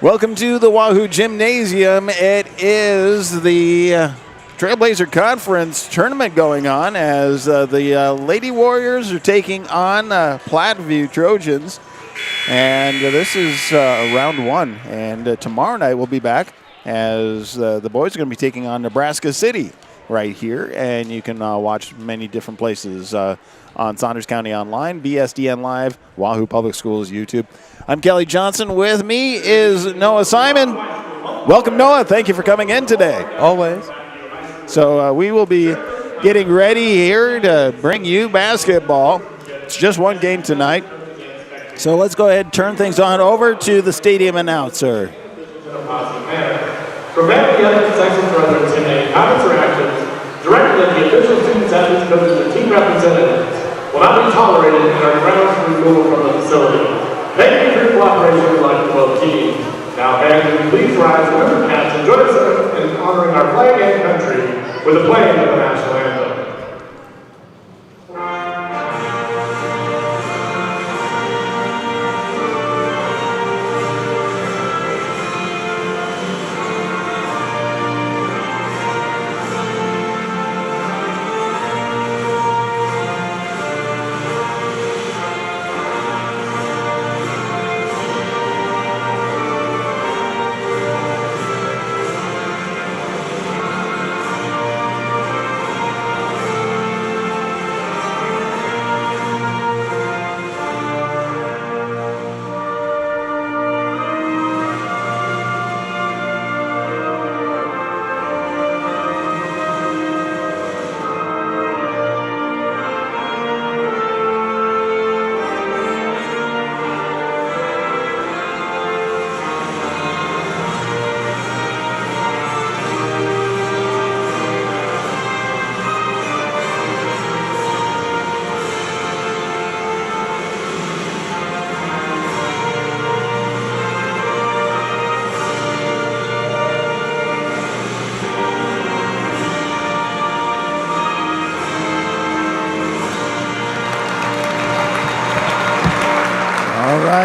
Welcome to the Wahoo Gymnasium. It is the Trailblazer Conference tournament going on as the Lady Warriors are taking on Platteview Trojans. And this is round one. And tomorrow night we'll be back as the boys are going to be taking on Nebraska City right here. And you can watch many different places on Saunders County Online, BSDN Live, Wahoo Public Schools, YouTube. I'm Kelly Johnson. With me is Noah Simon. Welcome, Noah. Thank you for coming in today. Always. So we will be getting ready here to bring you basketball. It's just one game tonight. So let's go ahead and turn things on over to the stadium announcer. Prevent the other sections from other intimidating comments or actions directed at the official students, athletes, coaches, and team representatives will not be tolerated and are grounds for removal from the facility. Thank you for your cooperation with the both teams. Now, fans, please rise, remember cats, and join us in honoring our flag and country with the playing of the national anthem.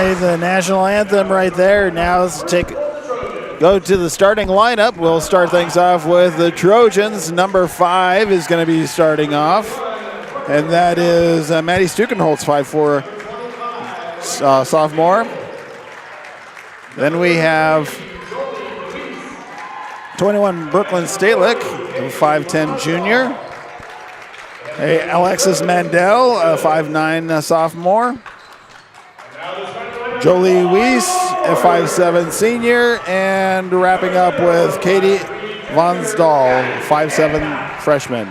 The national anthem right there. Now let's go to the starting lineup. We'll start things off with the Trojans. Number 5 is going to be starting off, and that is Maddie Stukenholtz, 5'4", sophomore. Then we have 21 Brooklyn Stalick, a 5'10" junior. Alexis Mandel, a 5'9" sophomore. Jolie Weiss, a 5'7" senior, and wrapping up with Katie Vonsdahl, 5'7" freshman.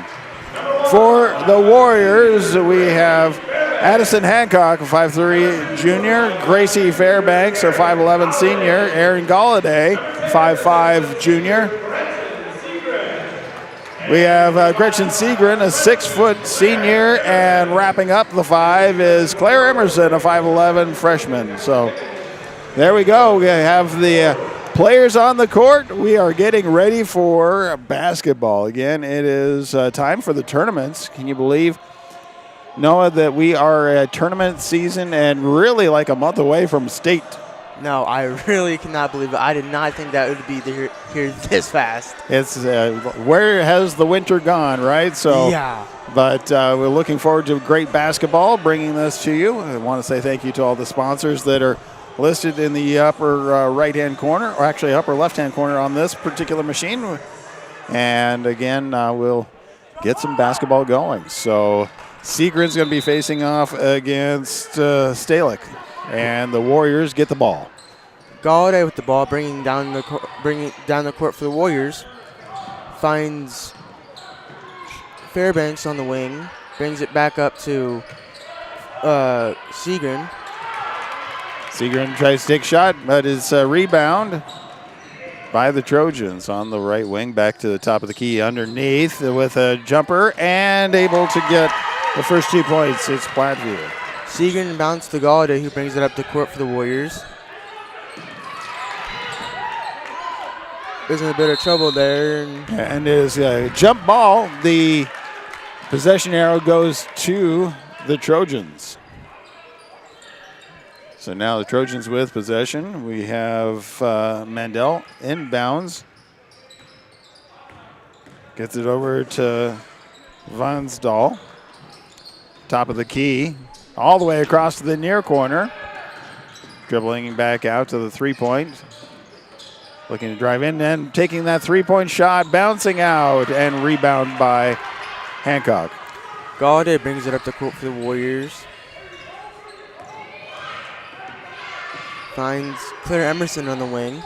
For the Warriors, we have Addison Hancock, a 5'3" junior, Gracie Fairbanks, a 5'11" senior, Erin Galladay, 5'5" junior. We have Gretchen Seagren, a 6' senior, and wrapping up the 5 is Claire Emerson, a 5'11" freshman. So there we go. We have the players on the court. We are getting ready for basketball. Again, it is time for the tournaments. Can you believe, Noah, that we are at tournament season and really like a month away from state? No, I really cannot believe it. I did not think that would be here this fast. It's where has the winter gone, right? So yeah. But we're looking forward to great basketball, bringing this to you. I want to say thank you to all the sponsors that are listed in the upper right-hand corner, or actually upper left-hand corner on this particular machine. And again, we'll get some basketball going. So Seagren's going to be facing off against Stalick. And the Warriors get the ball. Galladay with the ball, bringing down the court for the Warriors. Finds Fairbanks on the wing, brings it back up to Seagren. Seagren tries to take a shot, but is rebound by the Trojans on the right wing. Back to the top of the key underneath with a jumper and able to get the first 2 points. It's Platteview. Seagren bounced to Galladay, who brings it up to court for the Warriors. Is in a bit of trouble there. And is a jump ball. The possession arrow goes to the Trojans. So now the Trojans with possession. We have Mandel inbounds. Gets it over to Vansdahl. Top of the key. All the way across to the near corner. Dribbling back out to the 3-point. Looking to drive in and taking that 3-point shot. Bouncing out and rebound by Hancock. Galladay brings it up the court for the Warriors. Finds Claire Emerson on the wing.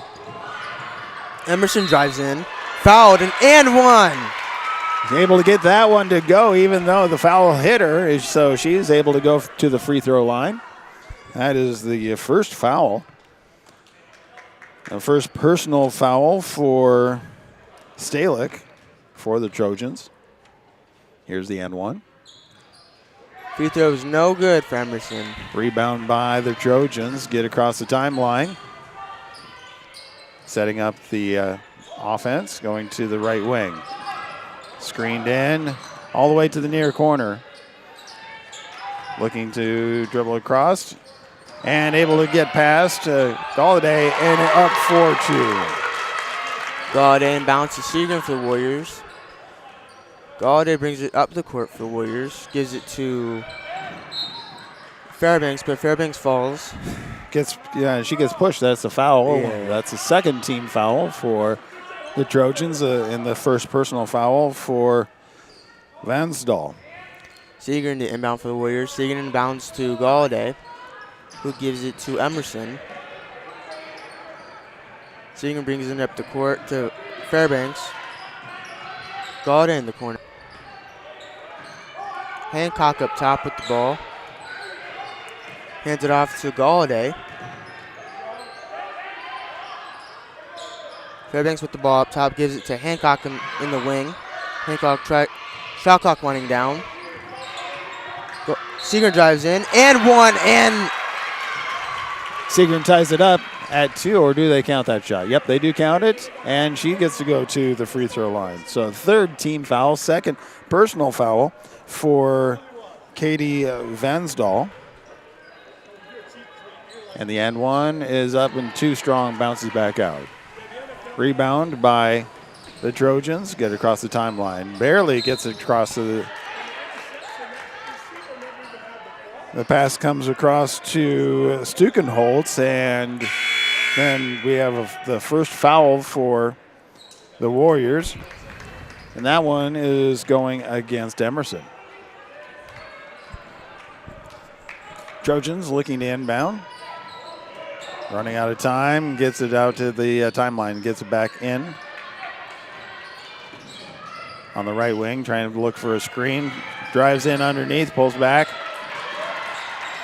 Emerson drives in. Fouled and one. He's able to get that one to go even though the foul hit her. So she's able to go to the free throw line. That is the first foul. The first personal foul for Stalick for the Trojans. Here's the end one. Free throw is no good for Emerson. Rebound by the Trojans. Get across the timeline. Setting up the offense. Going to the right wing. Screened in. All the way to the near corner. Looking to dribble across. And able to get past Galladay and up 4-2. Galladay inbounds to Seagram for the Warriors. Galladay brings it up the court for the Warriors. Gives it to Fairbanks, but Fairbanks falls. She gets pushed. That's a foul. Yeah. That's a second team foul for the Trojans and the first personal foul for Vansdahl. Seagram the inbound for the Warriors. Seagram inbounds to Galladay, who gives it to Emerson. Seagram brings it up the court to Fairbanks. Galladay in the corner. Hancock up top with the ball. Hands it off to Galladay. Fairbanks with the ball up top, gives it to Hancock in the wing. Hancock shot clock winding down. Seagram drives in and one, and Seagram ties it up at 2, or do they count that shot? Yep, they do count it, and she gets to go to the free throw line. So third team foul, second personal foul for Katie Vansdahl. And the end one is up and too strong, bounces back out. Rebound by the Trojans, get across the timeline. Barely gets it across to the pass comes across to Stukenholtz, and then we have the first foul for the Warriors. And that one is going against Emerson. Trojans looking to inbound. Running out of time, gets it out to the timeline, gets it back in. On the right wing, trying to look for a screen. Drives in underneath, pulls back.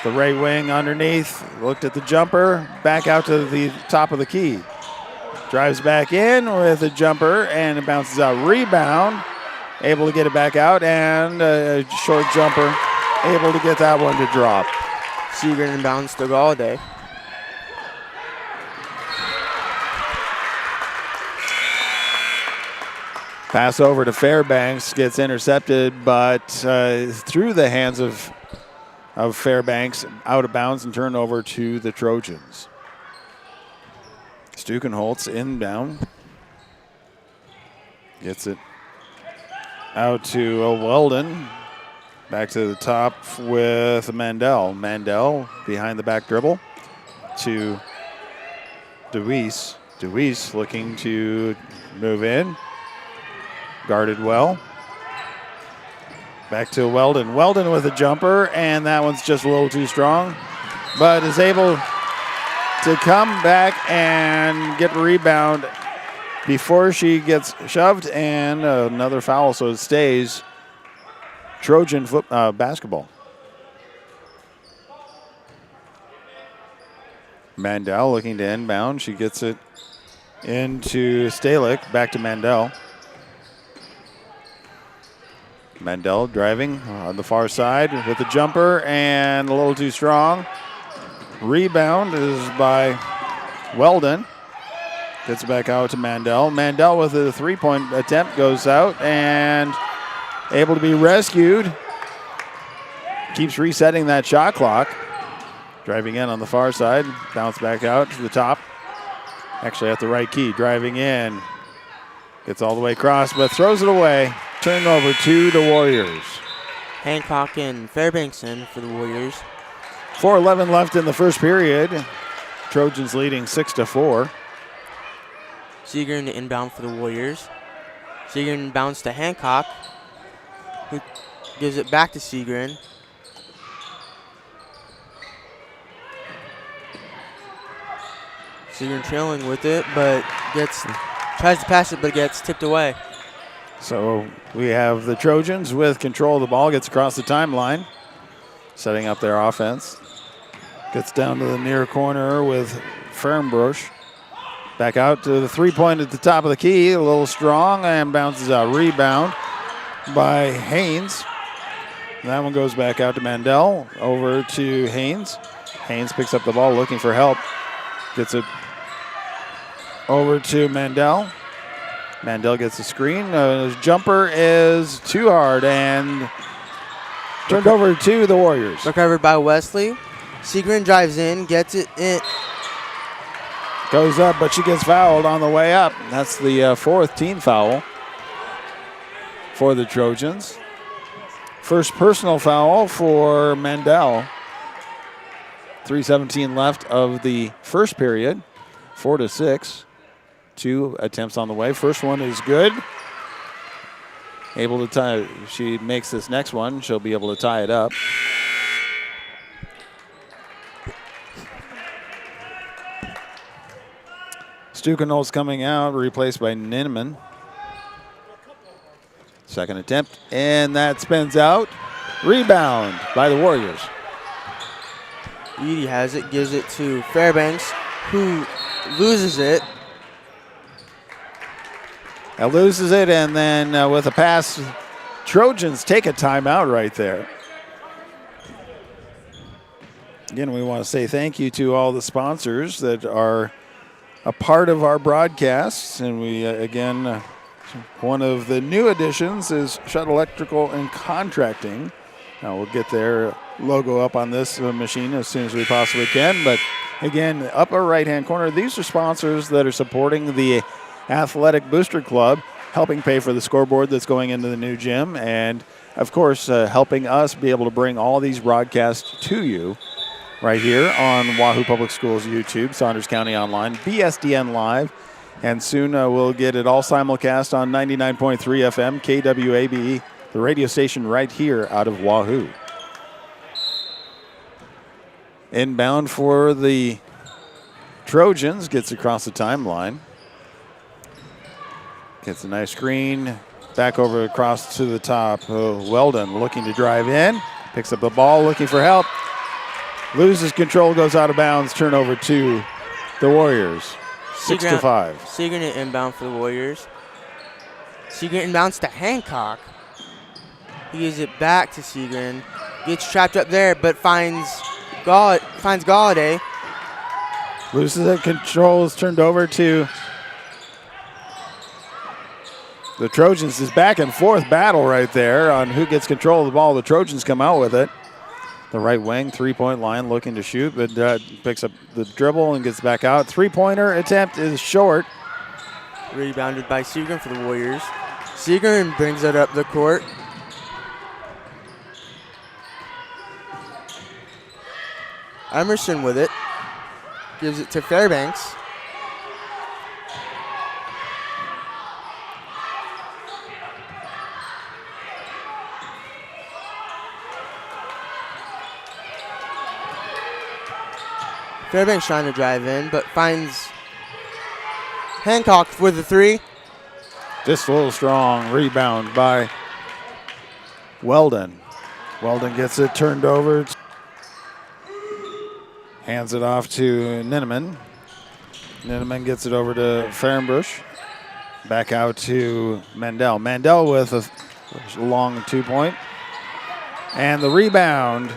The right wing underneath, looked at the jumper, back out to the top of the key. Drives back in with a jumper, and it bounces out. Rebound, able to get it back out, and a short jumper, able to get that one to drop. Seagram inbounds to Galladay. Pass over to Fairbanks, gets intercepted, but through the hands of Fairbanks, out of bounds and turned over to the Trojans. Stukenholtz inbound. Gets it out to Weldon. Back to the top with Mandel. Mandel behind the back dribble to DeWeese. DeWeese looking to move in. Guarded well. Back to Weldon. Weldon with a jumper, and that one's just a little too strong, but is able to come back and get a rebound before she gets shoved, and another foul, so it stays Trojan basketball. Mandel looking to inbound. She gets it into Stalick. Back to Mandel. Mandel driving on the far side with the jumper, and a little too strong. Rebound is by Weldon. Gets it back out to Mandel. Mandel with a three-point attempt goes out and able to be rescued. Keeps resetting that shot clock. Driving in on the far side. Bounce back out to the top. Actually at the right key. Driving in. Gets all the way across, but throws it away. Turnover to the Warriors. Hancock and Fairbanks in for the Warriors. 4:11 left in the first period. Trojans leading 6-4. Seagren inbound for the Warriors. Seagren inbounds to Hancock, who gives it back to Seagren. Seagren trailing with it, but tries to pass it, but gets tipped away. So we have the Trojans with control of the ball, gets across the timeline, setting up their offense. Gets down to the near corner with Fernbrush. Back out to the three-point at the top of the key, a little strong, and bounces out. Rebound by Haynes. That one goes back out to Mandel, over to Haynes. Haynes picks up the ball, looking for help. Gets it over to Mandel. Mandel gets a screen. His jumper is too hard and turned over to the Warriors. Recovered by Wesley. Seagren drives in, gets it in. Goes up, but she gets fouled on the way up. That's the fourth team foul for the Trojans. First personal foul for Mandel. 3:17 left of the first period. 4-6. 2 attempts on the way. First one is good. Able to tie. She makes this next one. She'll be able to tie it up. Stukenholz coming out, replaced by Ninneman. Second attempt, and that spins out. Rebound by the Warriors. Edie has it, gives it to Fairbanks, who loses it. Loses it, and then with a pass, Trojans take a timeout right there. Again, we want to say thank you to all the sponsors that are a part of our broadcasts. And we, again, one of the new additions is Shut Electrical and Contracting. We'll get their logo up on this machine as soon as we possibly can. But again, upper right-hand corner, these are sponsors that are supporting the Athletic Booster Club, helping pay for the scoreboard that's going into the new gym, and of course helping us be able to bring all these broadcasts to you right here on Wahoo Public Schools YouTube, Saunders County Online, BSDN Live, and soon we'll get it all simulcast on 99.3 FM KWABE, the radio station right here out of Wahoo. Inbound for the Trojans, gets across the timeline. Gets a nice screen, back over across to the top. Weldon looking to drive in, picks up the ball, looking for help. Loses control, goes out of bounds, turnover to the Warriors. 6-5. Seagren inbound for the Warriors. Seagren inbounds to Hancock. He gives it back to Seagren. Gets trapped up there, but finds Galladay. Loses it, control is turned over to the Trojans. Is back and forth battle right there on who gets control of the ball. The Trojans come out with it. The right wing, three-point line, looking to shoot, but picks up the dribble and gets back out. Three-pointer attempt is short. Rebounded by Seagren for the Warriors. Seagren brings it up the court. Emerson with it. Gives it to Fairbanks. Fairbanks trying to drive in, but finds Hancock with the three. Just a little strong rebound by Weldon. Weldon gets it turned over. Hands it off to Ninneman. Ninneman gets it over to Fernbrush. Back out to Mandel. Mandel with a long two-point. And the rebound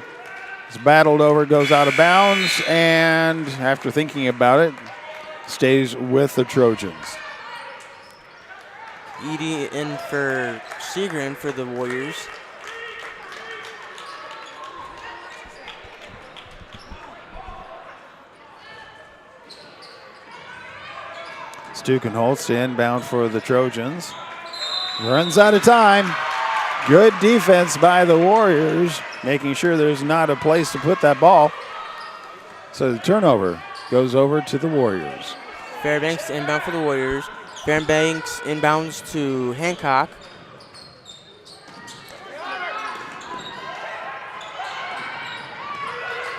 is battled over, goes out of bounds, and after thinking about it, stays with the Trojans. Edie in for Seagren for the Warriors. Stukenholtz inbound for the Trojans. Runs out of time. Good defense by the Warriors, making sure there's not a place to put that ball. So the turnover goes over to the Warriors. Fairbanks inbound for the Warriors. Fairbanks inbounds to Hancock.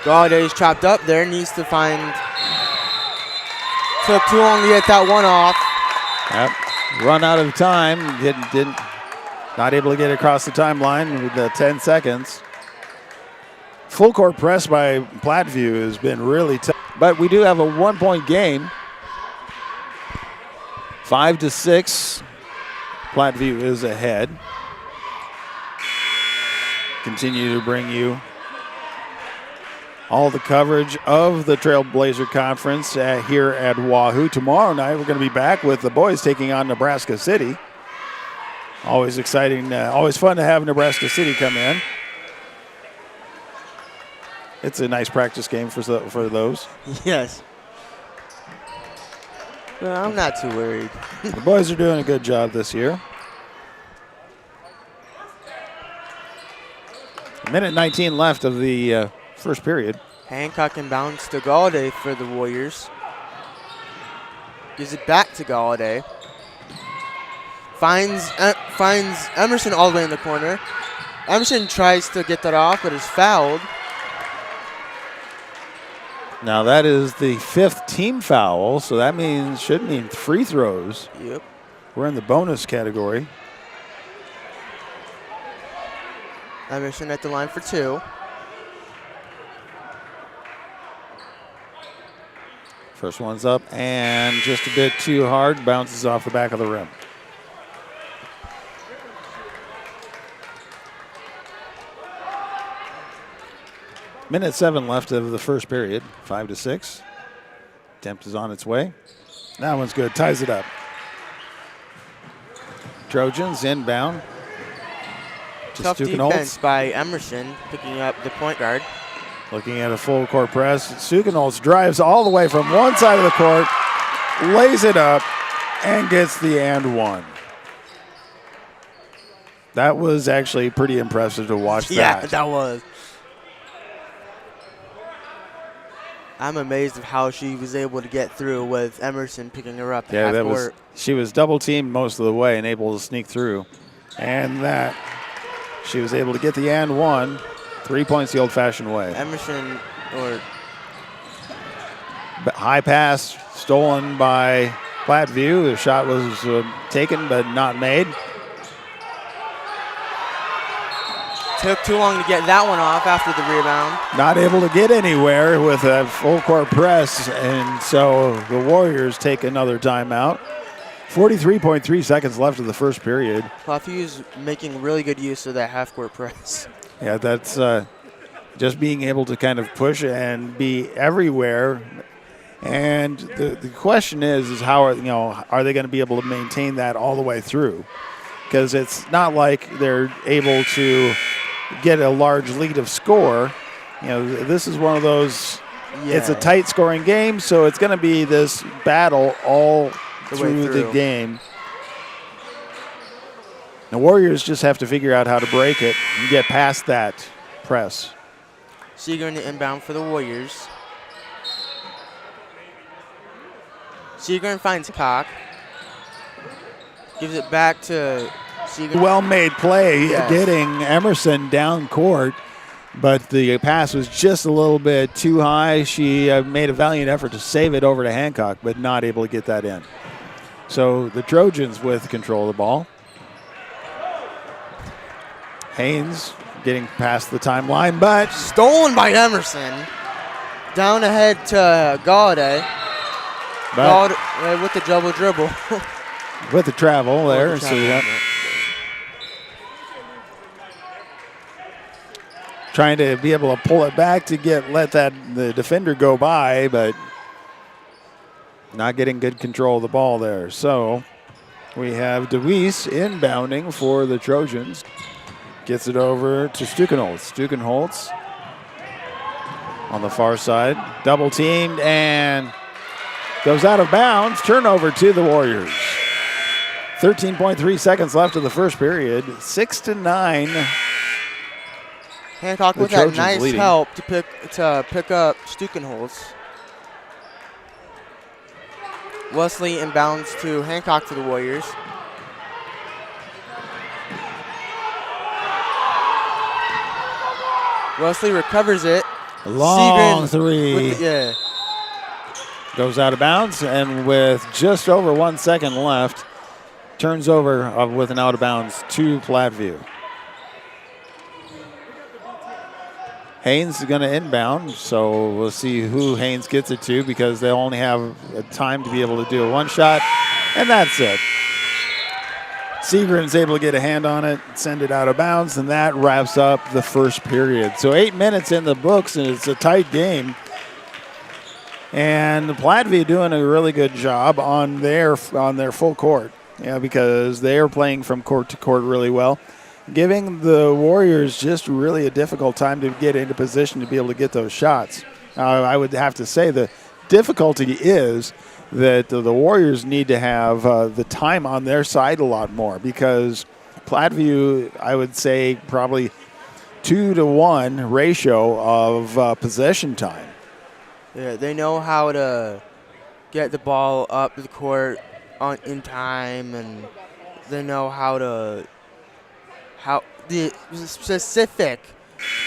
Galladay's chopped up there, needs to find. Took too long to get that one off. Yep. Run out of time. Didn't not able to get across the timeline with the 10 seconds. Full court press by Platteview has been really tough, but we do have a 1-point game. 5-6. Platteview is ahead. Continue to bring you all the coverage of the Trailblazer Conference here at Wahoo. Tomorrow night, we're going to be back with the boys taking on Nebraska City. Always exciting, always fun to have Nebraska City come in. It's a nice practice game for those. Yes. Well, I'm not too worried. The boys are doing a good job this year. Minute 19 left of the first period. Hancock inbounds to Galladay for the Warriors. Gives it back to Galladay. Finds Emerson all the way in the corner. Emerson tries to get that off, but is fouled. Now that is the 5th team foul, so that should mean free throws. Yep. We're in the bonus category. Emerson at the line for 2. First one's up and just a bit too hard, bounces off the back of the rim. Minute 7 left of the first period, 5-6. Attempt is on its way. That one's good, ties it up. Trojans inbound. Tough defense by Emerson, picking up the point guard. Looking at a full court press. Stukenholtz drives all the way from one side of the court, lays it up, and gets the and one. That was actually pretty impressive to watch that. Yeah, that was. I'm amazed of how she was able to get through with Emerson picking her up. Yeah, she was double teamed most of the way and able to sneak through. And that she was able to get the and one. 3 points the old-fashioned way. Emerson high pass stolen by Platteview. The shot was taken but not made. Took too long to get that one off after the rebound. Not able to get anywhere with a full court press, and so the Warriors take another timeout. 43.3 seconds left of the first period. Plattview's making really good use of that half-court press. Yeah, that's just being able to kind of push and be everywhere. And the question is how are they going to be able to maintain that all the way through? Because it's not like they're able to get a large lead of score. This is one of those. Yeah. It's a tight scoring game, so it's going to be this battle all through the game. The Warriors just have to figure out how to break it and get past that press. Seeger in the inbound for the Warriors. Seager finds Cock. Gives it back to Seager. Well-made play, yes. Getting Emerson down court, but the pass was just a little bit too high. She made a valiant effort to save it over to Hancock, but not able to get that in. So the Trojans with control of the ball. Haynes getting past the timeline, but stolen by Emerson. Down ahead to Galladay. Galladay with the double dribble. With the travel there. Trying to be able to pull it back to let the defender go by, but not getting good control of the ball there. So we have DeWeese inbounding for the Trojans. Gets it over to Stukenholtz. Stukenholtz on the far side. Double teamed and Goes out of bounds. Turnover to the Warriors. 13.3 seconds left of the first period. 6-9. Hancock with that nice help to pick up Stukenholz. Wesley inbounds to Hancock for the Warriors. Wesley recovers it. Long Seagren three. Goes out of bounds, and with just over 1 second left, turns over with an out of bounds to Platteview. Haynes is going to inbound, so we'll see who Haynes gets it to because they'll only have time to be able to do a one shot, and that's it. Seagren's able to get a hand on it, send it out of bounds, and that wraps up the first period. So 8 minutes in the books, and it's a tight game. And Platteview doing a really good job on their full court, because they are playing from court to court really well, giving the Warriors just really a difficult time to get into position to be able to get those shots. I would have to say the difficulty is that the Warriors need to have the time on their side a lot more, because Platteview, I would say, probably 2-to-1 ratio of possession time. Yeah, they know how to get the ball up the court in time, and they know how the specific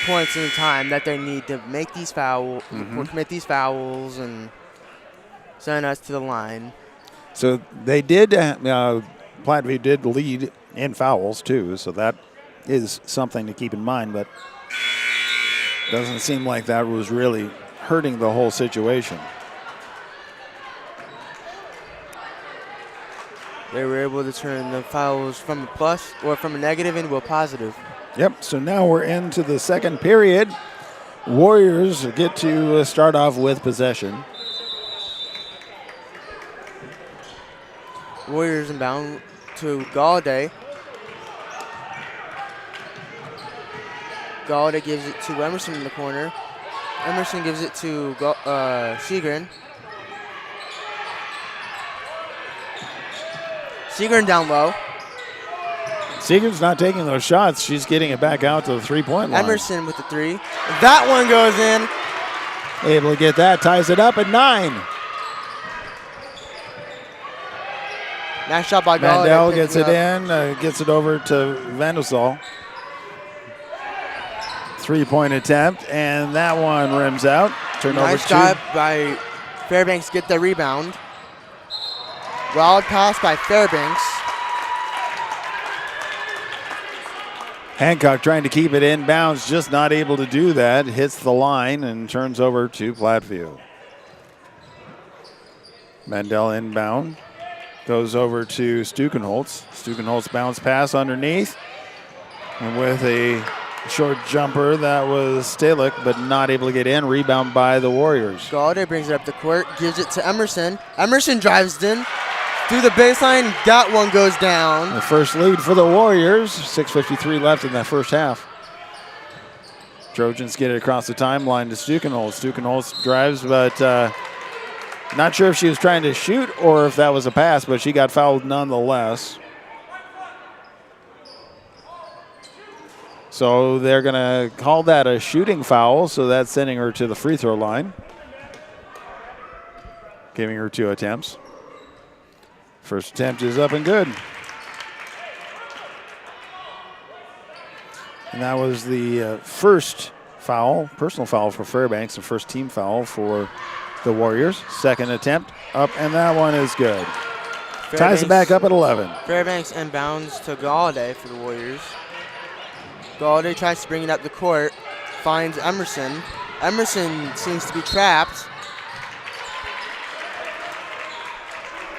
points in time that they need to make these fouls, or commit these fouls, and send us to the line. So they did. Platteview did lead in fouls too, so that is something to keep in mind. But doesn't seem like that was really hurting the whole situation. They were able to turn the fouls from a plus or from a negative into a positive. Yep, so now we're into the second period. Warriors get to start off with possession. Warriors inbound to Galladay. Galladay gives it to Emerson in the corner. Emerson gives it to Seagren. Seagren down low. Seagren's not taking those shots. She's getting it back out to the three-point line. Emerson with the three. That one goes in. Able to get that, ties it up at 9. Nice shot by Galladay. Mandel gets it in, gets it over to Vandesal. Three-point attempt, and that one rims out. Turnover nice job by Fairbanks, get the rebound. Wild pass by Fairbanks. Hancock trying to keep it in bounds, just not able to do that. Hits the line and turns over to Platteview. Mandel inbound. Goes over to Stukenholz. Stukenholz bounce pass underneath. And with a short jumper, that was Stalick, but not able to get in. Rebound by the Warriors. Galladay brings it up the court, gives it to Emerson. Emerson drives in through the baseline. That one goes down. The first lead for the Warriors. 6:53 left in that first half. Trojans get it across the timeline to Stukenholz. Stukenholz drives, but not sure if she was trying to shoot or if that was a pass, but she got fouled nonetheless. So they're going to call that a shooting foul, so that's sending her to the free throw line, giving her 2 attempts. First attempt is up and good. And that was the first foul, personal foul for Fairbanks, the first team foul for the Warriors. Second attempt up, and that one is good. Ties it back up at 11. Fairbanks inbounds to Galladay for the Warriors. Galladay tries to bring it up the court, finds Emerson. Emerson seems to be trapped.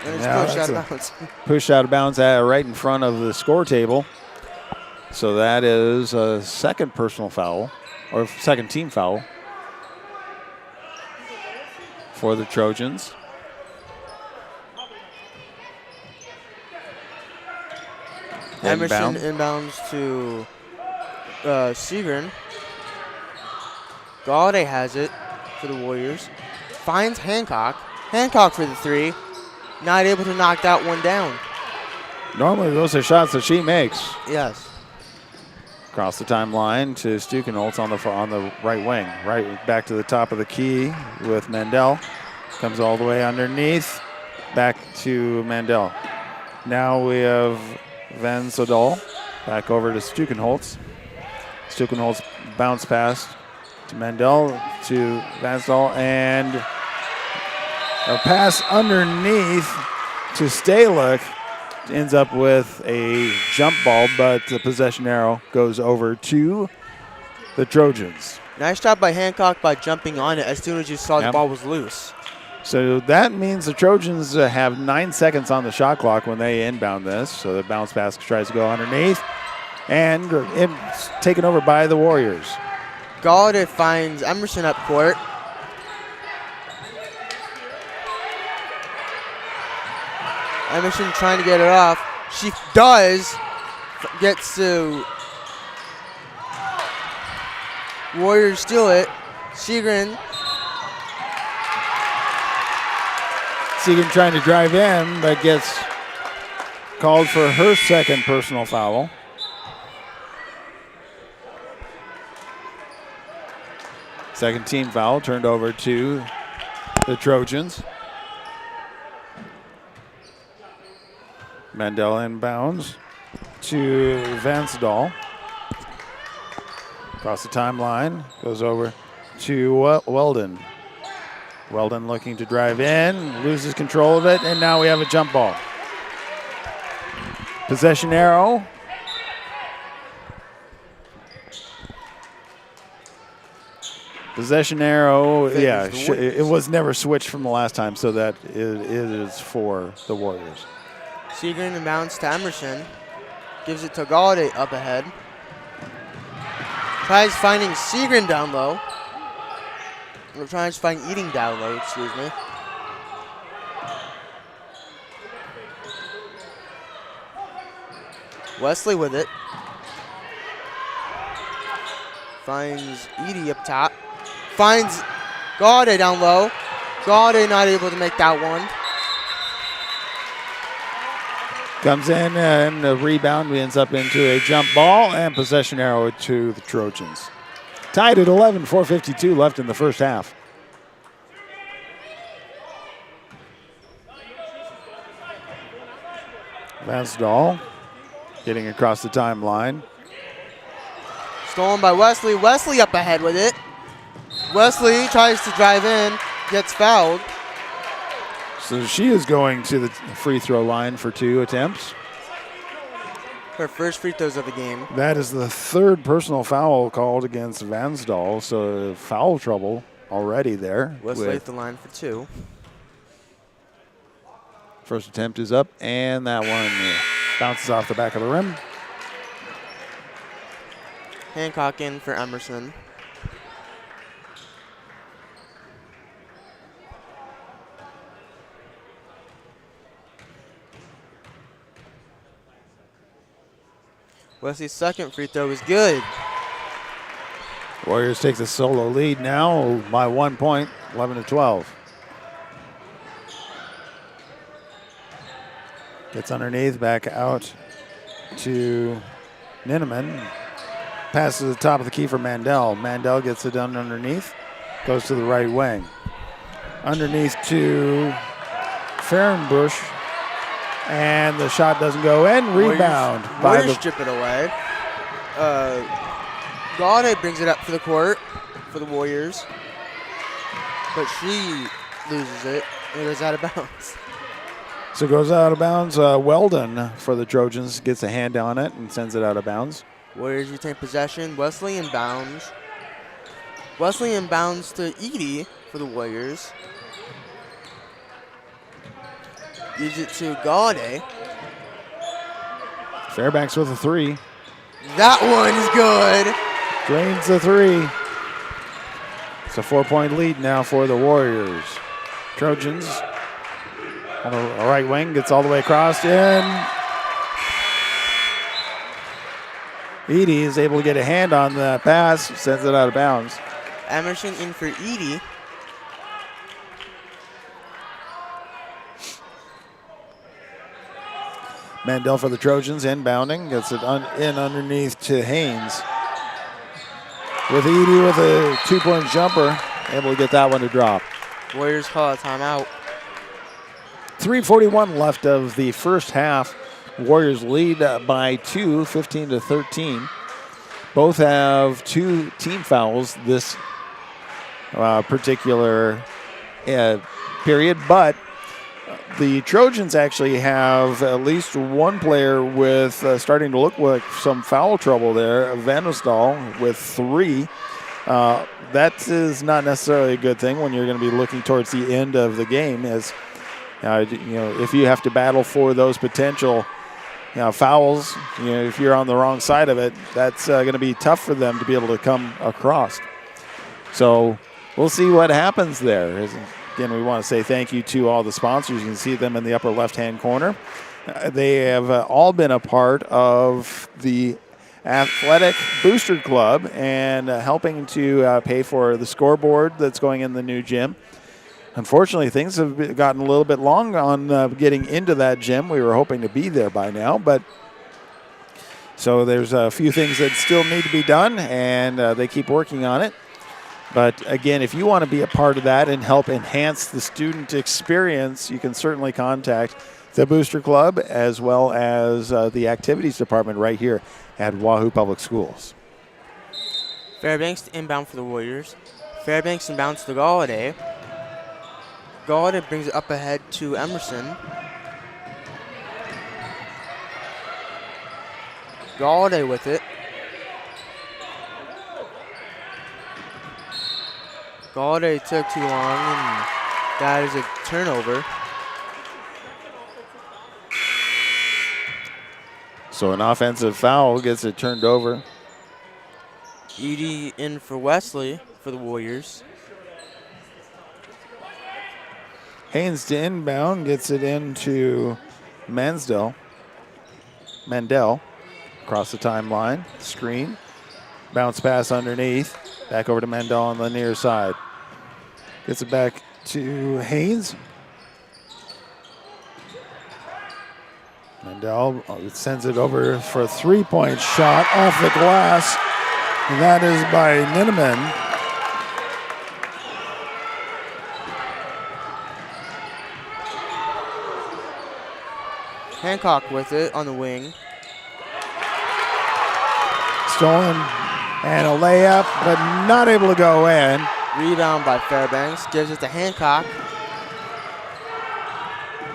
And it's pushed out of bounds. Pushed out of bounds right in front of the score table. So that is a second personal foul, or second team foul for the Trojans. Emerson inbounds to Seagren. Galladay has it for the Warriors. Finds Hancock. Hancock for the three. Not able to knock that one down. Normally those are shots that she makes. Yes. Across the timeline to Stukenholtz on the right wing. Right back to the top of the key with Mandel. Comes all the way underneath. Back to Mandel. Now we have Van Sodal back over to Stukenholtz. Stukenholtz bounce pass to Mandel to Van Sodal, and a pass underneath to Stalick. Ends up with a jump ball, but the possession arrow goes over to the Trojans. Nice job by Hancock by jumping on it as soon as you saw the ball was loose. So that means the Trojans have 9 seconds on the shot clock when they inbound this. So the bounce pass tries to go underneath, and it's taken over by the Warriors. Galladay finds Emerson up court. Emerson trying to get it off. She does. Gets to Warriors steal it. Segrin trying to drive in, but gets called for her second personal foul. Second team foul turned over to the Trojans. Mandel inbounds to Vansdal. Across the timeline, goes over to Weldon. Weldon looking to drive in, loses control of it, and now we have a jump ball. Possession arrow. Possession arrow, yeah, it was never switched from the last time, so that it is for the Warriors. Segrin inbounds to Emerson. Gives it to Galladay up ahead. Tries finding Segrin down low. Or tries to find Eating down low, excuse me. Wesley with it. Finds Edie up top. Finds Galladay down low. Galladay not able to make that one. Comes in, and the rebound ends up into a jump ball and possession arrow to the Trojans. Tied at 11, 4:52 left in the first half. Vansdal getting across the timeline. Stolen by Wesley. Wesley up ahead with it. Wesley tries to drive in, gets fouled. So she is going to the free throw line for 2 attempts. Her first free throws of the game. That is the third personal foul called against Vansdal, so foul trouble already there. Wesley at the line for 2. First attempt is up, and that one bounces off the back of the rim. Hancock in for Emerson. Wesley's second free throw is good. Warriors take the solo lead now by 1 point, 11-12. Gets underneath, back out to Ninneman. Passes to the top of the key for Mandel. Mandel gets it done underneath, goes to the right wing. Underneath to Fehrenbusch. And the shot doesn't go in. Rebound. Warriors strip it away. Galladay brings it up for the court for the Warriors. But she loses it. And it goes out of bounds. So it goes out of bounds. Weldon for the Trojans gets a hand on it and sends it out of bounds. Warriors retain possession. Wesley inbounds. Wesley inbounds to Edie for the Warriors. Gives it to Galladay. Fairbanks with a 3. That one's good. Drains the 3. It's a 4-point lead now for the Warriors. Trojans on the right wing, gets all the way across in. Edie is able to get a hand on the pass, sends it out of bounds. Emerson in for Edie. Mandel for the Trojans, inbounding, gets it in underneath to Haynes. With Edie with a 2-point jumper, able to get that one to drop. Warriors call a timeout. 3:41 left of the first half. Warriors lead by 2, 15-13. Both have 2 team fouls this particular period, but the Trojans actually have at least one player with starting to look like some foul trouble there, Vandestal with 3. That is not necessarily a good thing when you're going to be looking towards the end of the game, as if you have to battle for those potential fouls, if you're on the wrong side of it, that's going to be tough for them to be able to come across. So we'll see what happens there. Again, we want to say thank you to all the sponsors. You can see them in the upper left-hand corner. They have all been a part of the Athletic Booster Club and helping to pay for the scoreboard that's going in the new gym. Unfortunately, things have gotten a little bit long on getting into that gym. We were hoping to be there by now, but so there's a few things that still need to be done, and they keep working on it. But again, if you want to be a part of that and help enhance the student experience, you can certainly contact the Booster Club as well as the activities department right here at Wahoo Public Schools. Fairbanks inbound for the Warriors. Fairbanks inbounds to Galladay. Galladay brings it up ahead to Emerson. Galladay with it. Galladay took too long, and that is a turnover. So an offensive foul gets it turned over. Edie in for Wesley for the Warriors. Haynes to inbound, gets it into Mandel across the timeline. Screen, bounce pass underneath. Back over to Mandel on the near side. Gets it back to Haynes. Mandel sends it over for a 3-point shot off the glass. And that is by Ninneman. Hancock with it on the wing. Stolen and a layup, but not able to go in. Rebound by Fairbanks. Gives it to Hancock.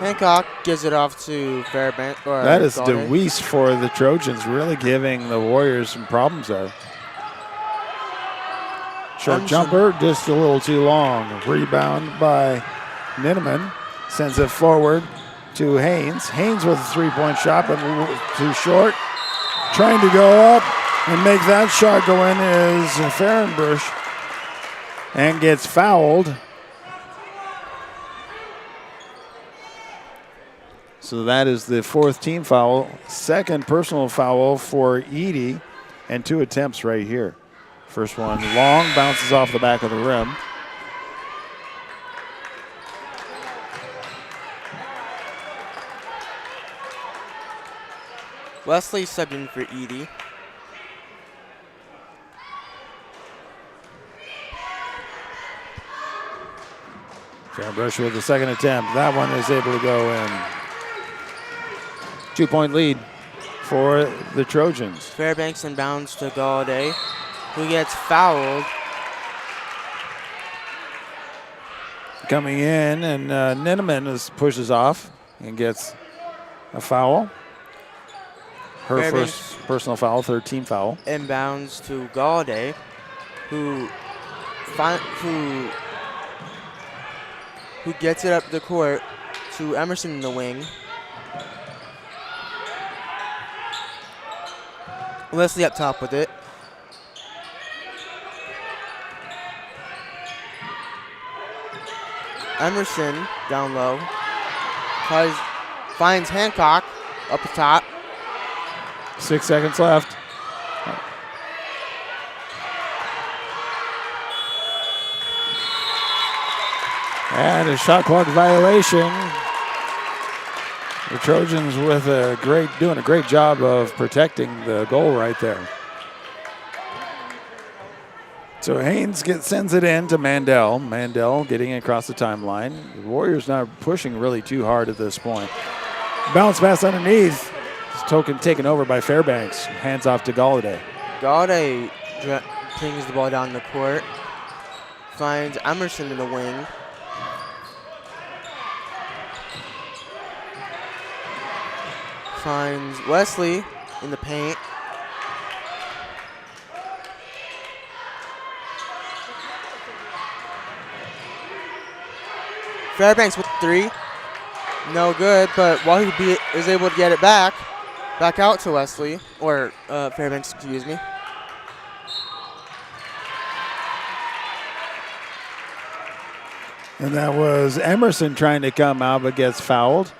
Hancock gives it off to Fairbanks. That is DeWeese for the Trojans, really giving the Warriors some problems there. Short jumper, just a little too long. Rebound by Ninneman. Sends it forward to Haynes. Haynes with a 3-point shot, but too short. Trying to go up and make that shot go in is Fahrenbush, and gets fouled. So that is the 4th team foul, 2nd personal foul for Edie, and 2 attempts right here. First one long, bounces off the back of the rim. Wesley subbed in for Edie. Fahrenbush with the 2nd attempt. That one is able to go in. 2-point lead for the Trojans. Fairbanks inbounds to Galladay, who gets fouled. Coming in, and Ninneman pushes off and gets a foul. Her Fairbanks first personal foul, 3rd team foul. Inbounds to Galladay, who gets it up the court to Emerson in the wing. Wesley up top with it. Emerson down low. Finds Hancock up the top. 6 seconds left. And a shot clock violation. The Trojans doing a great job of protecting the goal right there. So Haynes sends it in to Mandel. Mandel getting across the timeline. The Warriors not pushing really too hard at this point. Bounce pass underneath. Token taken over by Fairbanks. Hands off to Galladay. Galladay brings the ball down the court. Finds Emerson in the wing. Finds Wesley in the paint. Fairbanks with 3. No good, but Wahoo is able to get it back out to Wesley, or Fairbanks, excuse me. And that was Emerson trying to come out but gets fouled.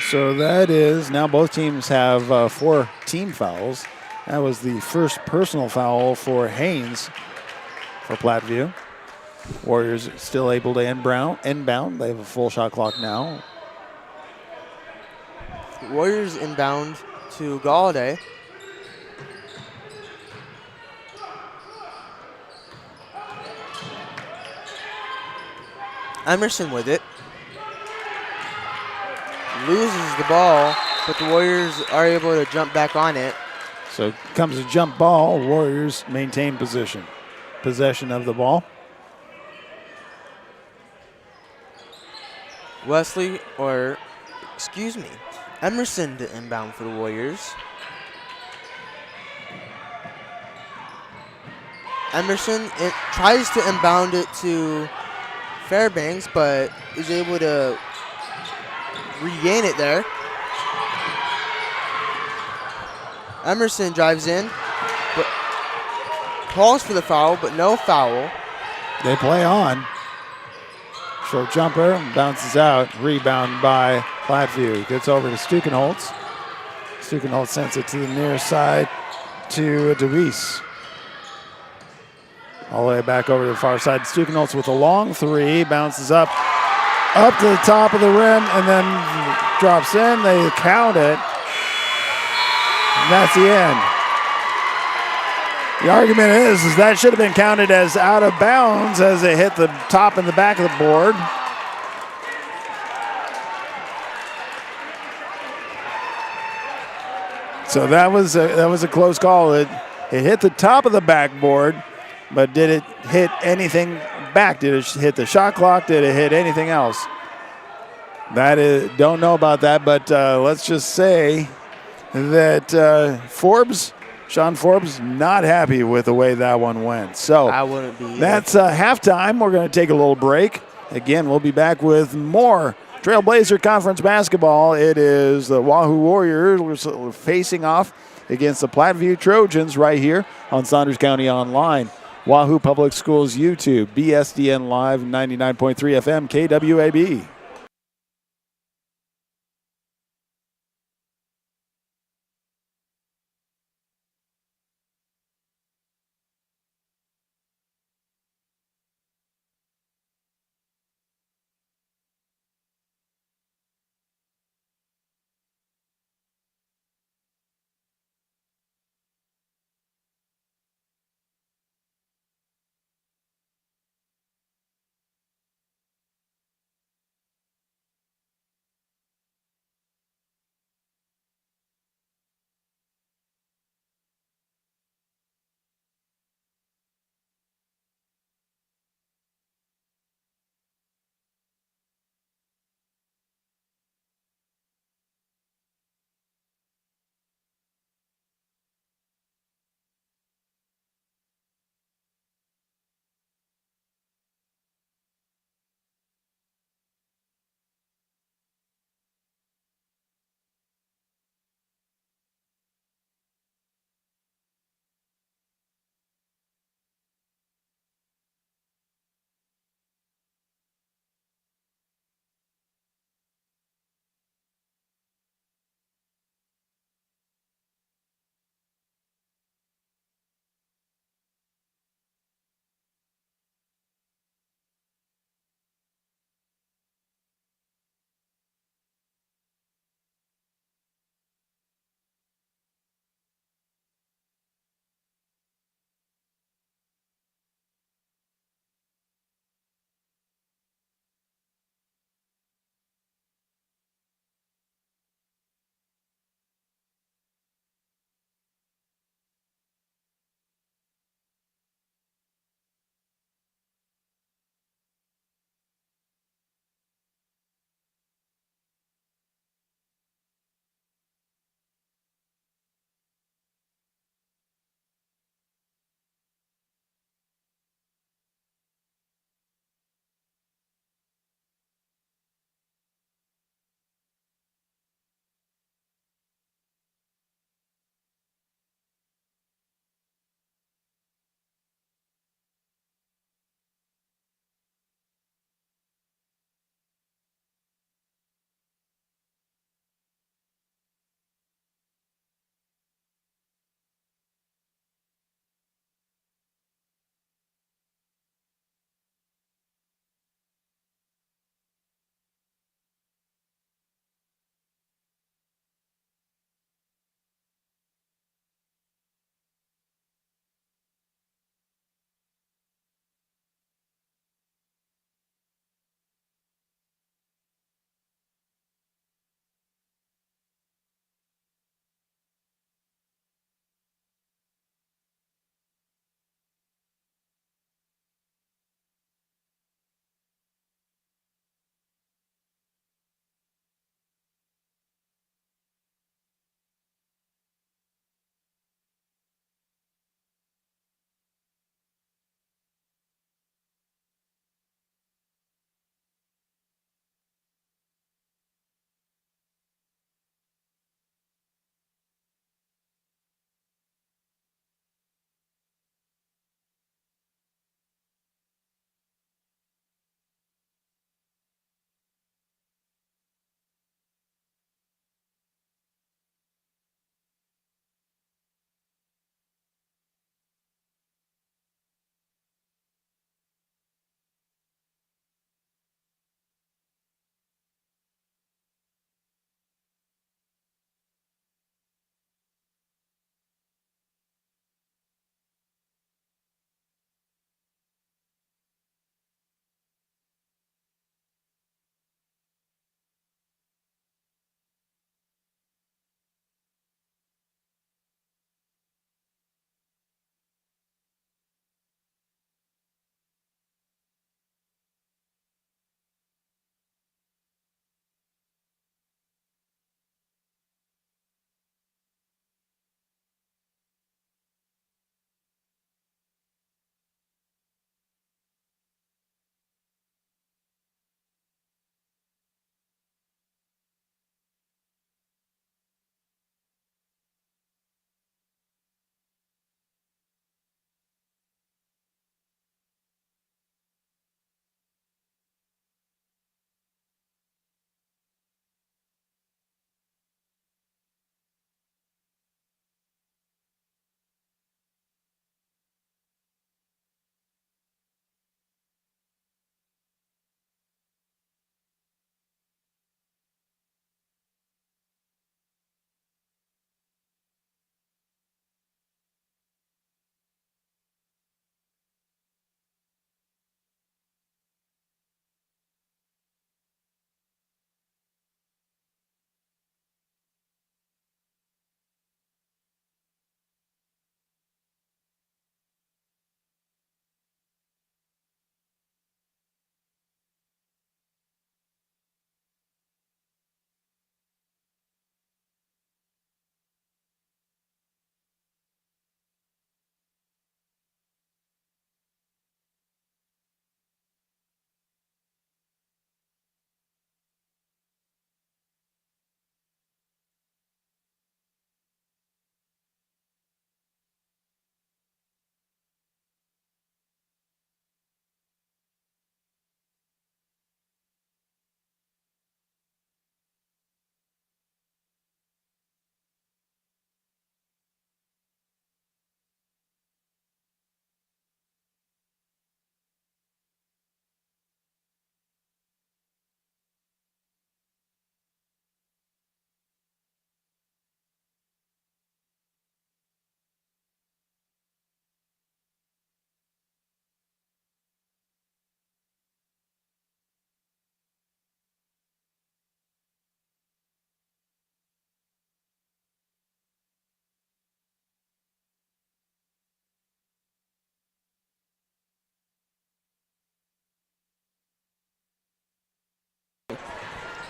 So that is, now both teams have 4 team fouls. That was the first personal foul for Haynes for Platteview. Warriors still able to inbound. They have a full shot clock now. Warriors inbound to Galladay. Emerson with it. Loses the ball, but the Warriors are able to jump back on it. So comes a jump ball. Warriors maintain possession of the ball. Emerson to inbound for the Warriors. Emerson tries to inbound it to Fairbanks, but is able to regain it there. Emerson drives in, but calls for the foul, but no foul. They play on. Short jumper, bounces out. Rebound by Platteview. Gets over to Stukenholtz. Stukenholtz sends it to the near side to DeWeese. All the way back over to the far side. Stukenholtz with a long 3. Bounces up to the top of the rim, and then drops in. They count it. And that's the end. The argument is that should have been counted as out of bounds as it hit the top and the back of the board. So that was a close call. It hit the top of the backboard, but did it hit anything back? Did it hit the shot clock? Did it hit anything else? Don't know about that, but let's just say that Sean Forbes, not happy with the way that one went. So I wouldn't be either. That's halftime. We're going to take a little break. Again, we'll be back with more Trailblazer Conference basketball. It is the Wahoo Warriors facing off against the Platteview Trojans right here on Saunders County Online. Wahoo Public Schools YouTube, BSDN Live, 99.3 FM, KWAB.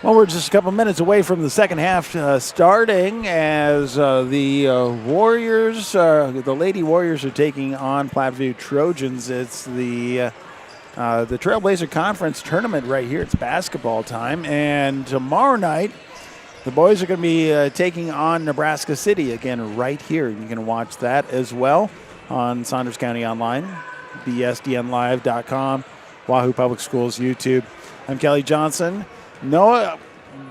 Well, we're just a couple minutes away from the second half starting as the Warriors, the Lady Warriors are taking on Platteview Trojans. It's the Trailblazer Conference tournament right here. It's basketball time. And tomorrow night, the boys are going to be taking on Nebraska City again right here. You can watch that as well on Saunders County Online, bsdnlive.com, Wahoo Public Schools YouTube. I'm Kelly Johnson. No,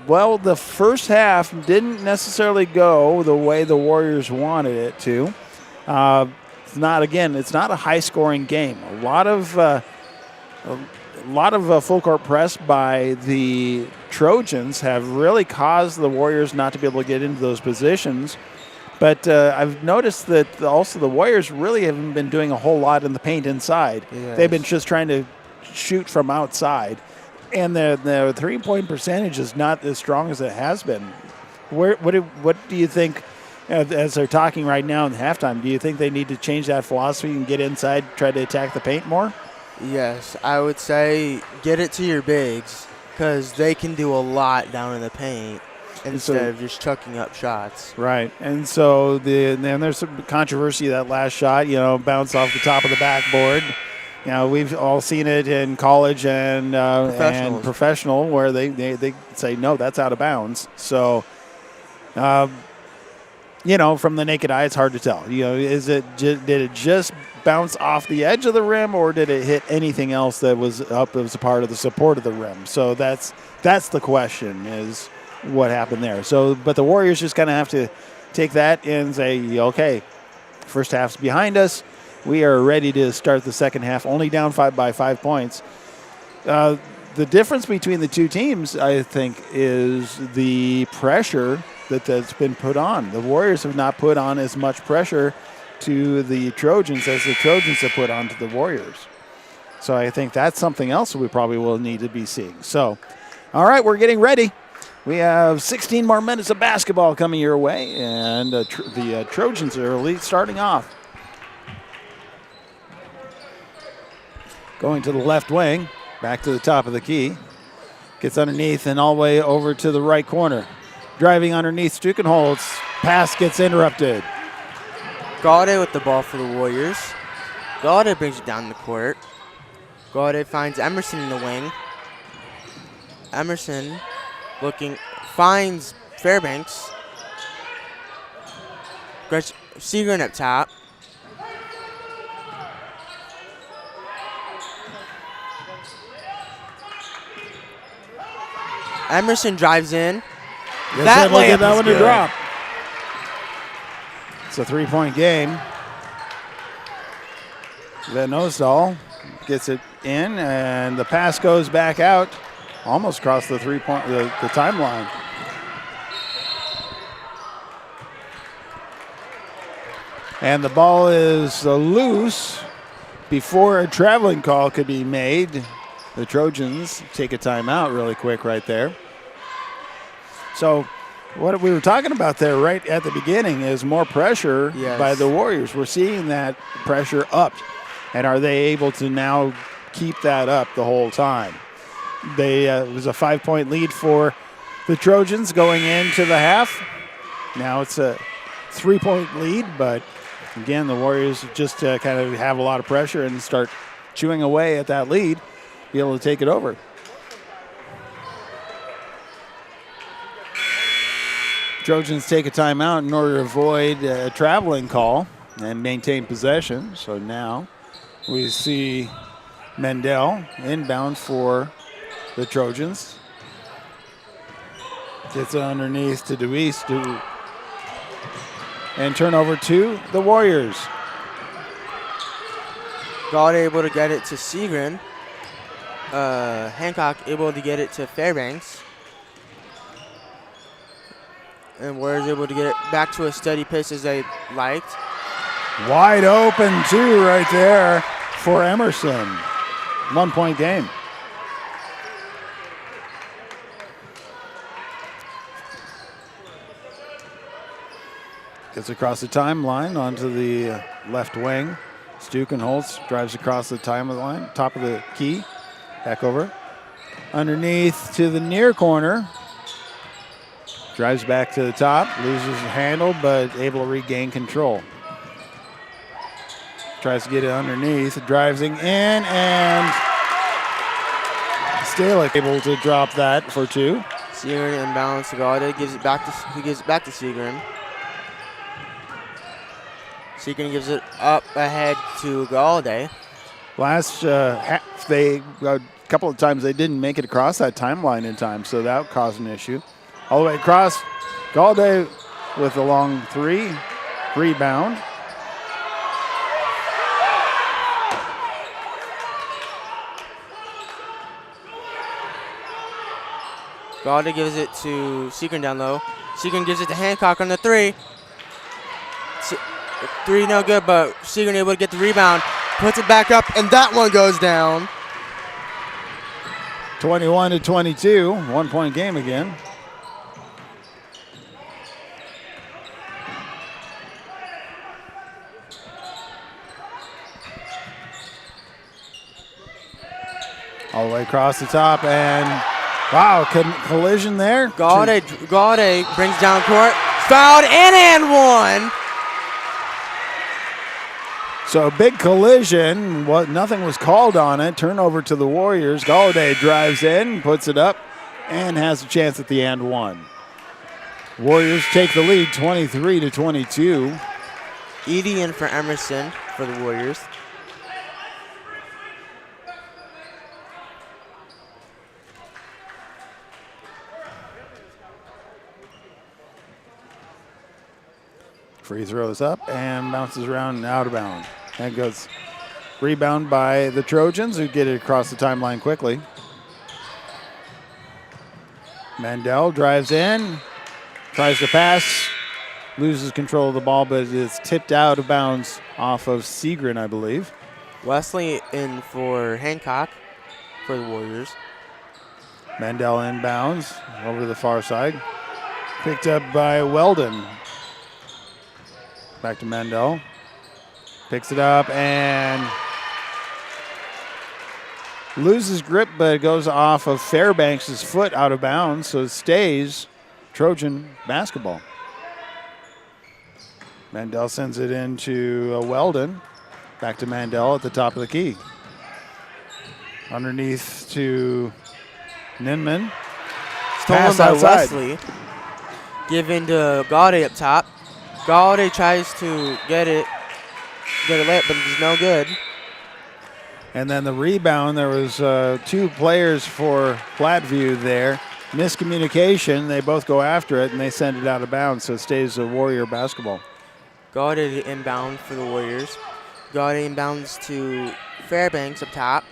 well, the first half didn't necessarily go the way the Warriors wanted it to. It's not a high-scoring game. A lot of full court press by the Trojans have really caused the Warriors not to be able to get into those positions. But I've noticed that also the Warriors really haven't been doing a whole lot in the paint inside. Yes. They've been just trying to shoot from outside. And the three-point percentage is not as strong as it has been. What do you think, as they're talking right now in halftime, do you think they need to change that philosophy and get inside, try to attack the paint more? Yes, I would say get it to your bigs because they can do a lot down in the paint instead of just chucking up shots. Right, and so then there's some controversy that last shot, bounced off the top of the backboard. We've all seen it in college and professional where they say, no, that's out of bounds. So, from the naked eye, it's hard to tell. Did it just bounce off the edge of the rim or did it hit anything else that was up as a part of the support of the rim? So that's the question is what happened there. So, but the Warriors just kind of have to take that and say, okay, first half's behind us. We are ready to start the second half, only down by 5 points. The difference between the two teams, I think, is the pressure that's been put on. The Warriors have not put on as much pressure to the Trojans as the Trojans have put on to the Warriors. So I think that's something else we probably will need to be seeing. So, all right, we're getting ready. We have 16 more minutes of basketball coming your way, and the Trojans are starting off. Going to the left wing, back to the top of the key. Gets underneath and all the way over to the right corner. Driving underneath, Stukenholz. Pass gets interrupted. Gaudet with the ball for the Warriors. Gaudet brings it down the court. Gaudet finds Emerson in the wing. Emerson finds Fairbanks. Seagren up top. Emerson drives in. That layup that one to drop. It's a three-point game. Van Nostal gets it in, and the pass goes back out, almost across the the timeline. And the ball is loose before a traveling call could be made. The Trojans take a timeout really quick right there. So what we were talking about there right at the beginning is more pressure by the Warriors. We're seeing that pressure up. And are they able to now keep that up the whole time? It was a 5-point lead for the Trojans going into the half. Now it's a 3-point lead, but again, the Warriors just kind of have a lot of pressure and start chewing away at that lead, be able to take it over. Trojans take a timeout in order to avoid a traveling call and maintain possession. So now we see Mendel inbound for the Trojans. Gets it underneath to Deweese and turnover to the Warriors. God able to get it to Seagren. Hancock able to get it to Fairbanks. And Warriors able to get it back to a steady pace as they liked. Wide open two right there for Emerson. 1-point game. Gets across the timeline onto the left wing. Stukenholz drives across the timeline, top of the key. Back over. Underneath to the near corner. Drives back to the top, loses the handle, but able to regain control. Tries to get it underneath, driving in, and Stalick able to drop that for 2. Seagren inbounds to Galladay, gives it back to Seagren. Seagren gives it up ahead to Galladay. Last half, a couple of times they didn't make it across that timeline in time, so that caused an issue. All the way across, Galladay with a long 3, rebound. Galladay gives it to Seagren down low. Seagren gives it to Hancock on the 3. 3 no good, but Seagren able to get the rebound. Puts it back up, and that one goes down. 21-22, 1-point game again. All the way across the top, and wow, collision there. Galladay brings down court, fouled, and one. So a big collision, nothing was called on it. Turnover to the Warriors. Galladay drives in, puts it up, and has a chance at the and one. Warriors take the lead 23-22. Edie in for Emerson for the Warriors. Free throws up and bounces around and out of bounds. And goes rebound by the Trojans, who get it across the timeline quickly. Mandel drives in, tries to pass, loses control of the ball, but it is tipped out of bounds off of Seagren, I believe. Wesley in for Hancock for the Warriors. Mandel inbounds over to the far side. Picked up by Weldon. Back to Mandel. Picks it up and loses grip, but it goes off of Fairbanks' foot out of bounds, so it stays Trojan basketball. Mandel sends it into Weldon. Back to Mandel at the top of the key. Underneath to Ninman. Stolen by Wesley. Given to Galladay up top. Galladay tries to get a layup, but it's no good. And then the rebound, there was 2 players for Platteview there. Miscommunication, they both go after it, and they send it out of bounds, so it stays a Warrior basketball. Galladay inbound for the Warriors. Galladay inbounds to Fairbanks up top.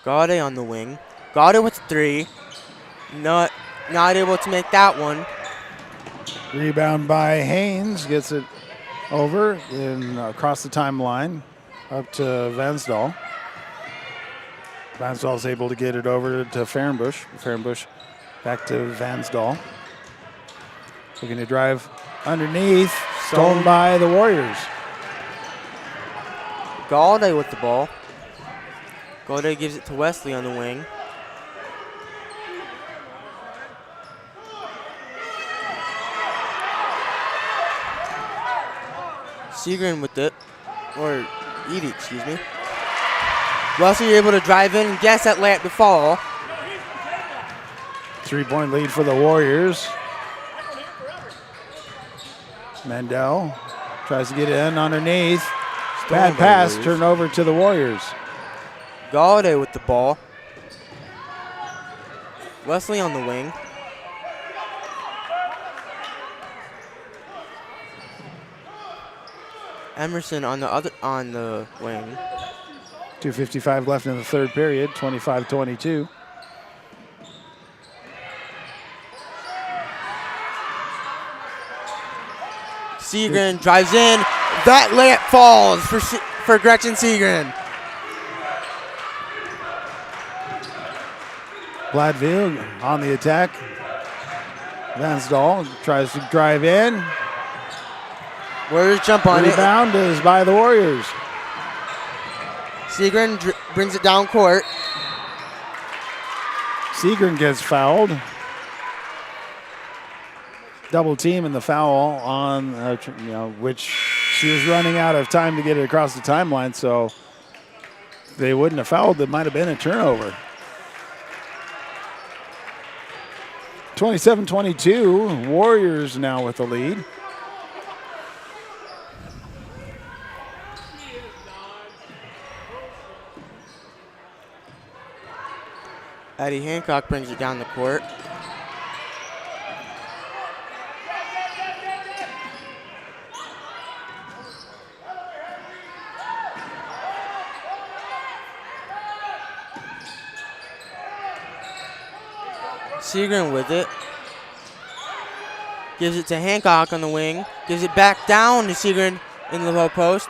Galladay on the wing. Galladay with 3. Not able to make that one. Rebound by Haynes, gets it over and across the timeline up to Vansdal. Vansdal's able to get it over to Fehrenbush. Fehrenbush back to Vansdal. Looking to drive underneath, stolen by the Warriors. Galladay with the ball. Galladay gives it to Wesley on the wing. Seagren with it, or Edie, excuse me. Wesley able to drive in and guess that layup to fall. 3-point lead for the Warriors. Mandel tries to get it in underneath. Bad pass, turnover to the Warriors. Galladay with the ball. Wesley on the wing. Emerson on the wing. 2:55 left in the third period, 25-22. Seagren drives in. That layup falls for Gretchen Seagren. Platteview on the attack. Vansdal tries to drive in. Warriors jump on it. Rebound is by the Warriors. Segrin brings it down court. Segrin gets fouled. Double team and the foul on, which she was running out of time to get it across the timeline, so if they wouldn't have fouled, it might have been a turnover. 27-22, Warriors now with the lead. Addie Hancock brings it down the court. Segrin with it. Gives it to Hancock on the wing. Gives it back down to Segrin in the low post.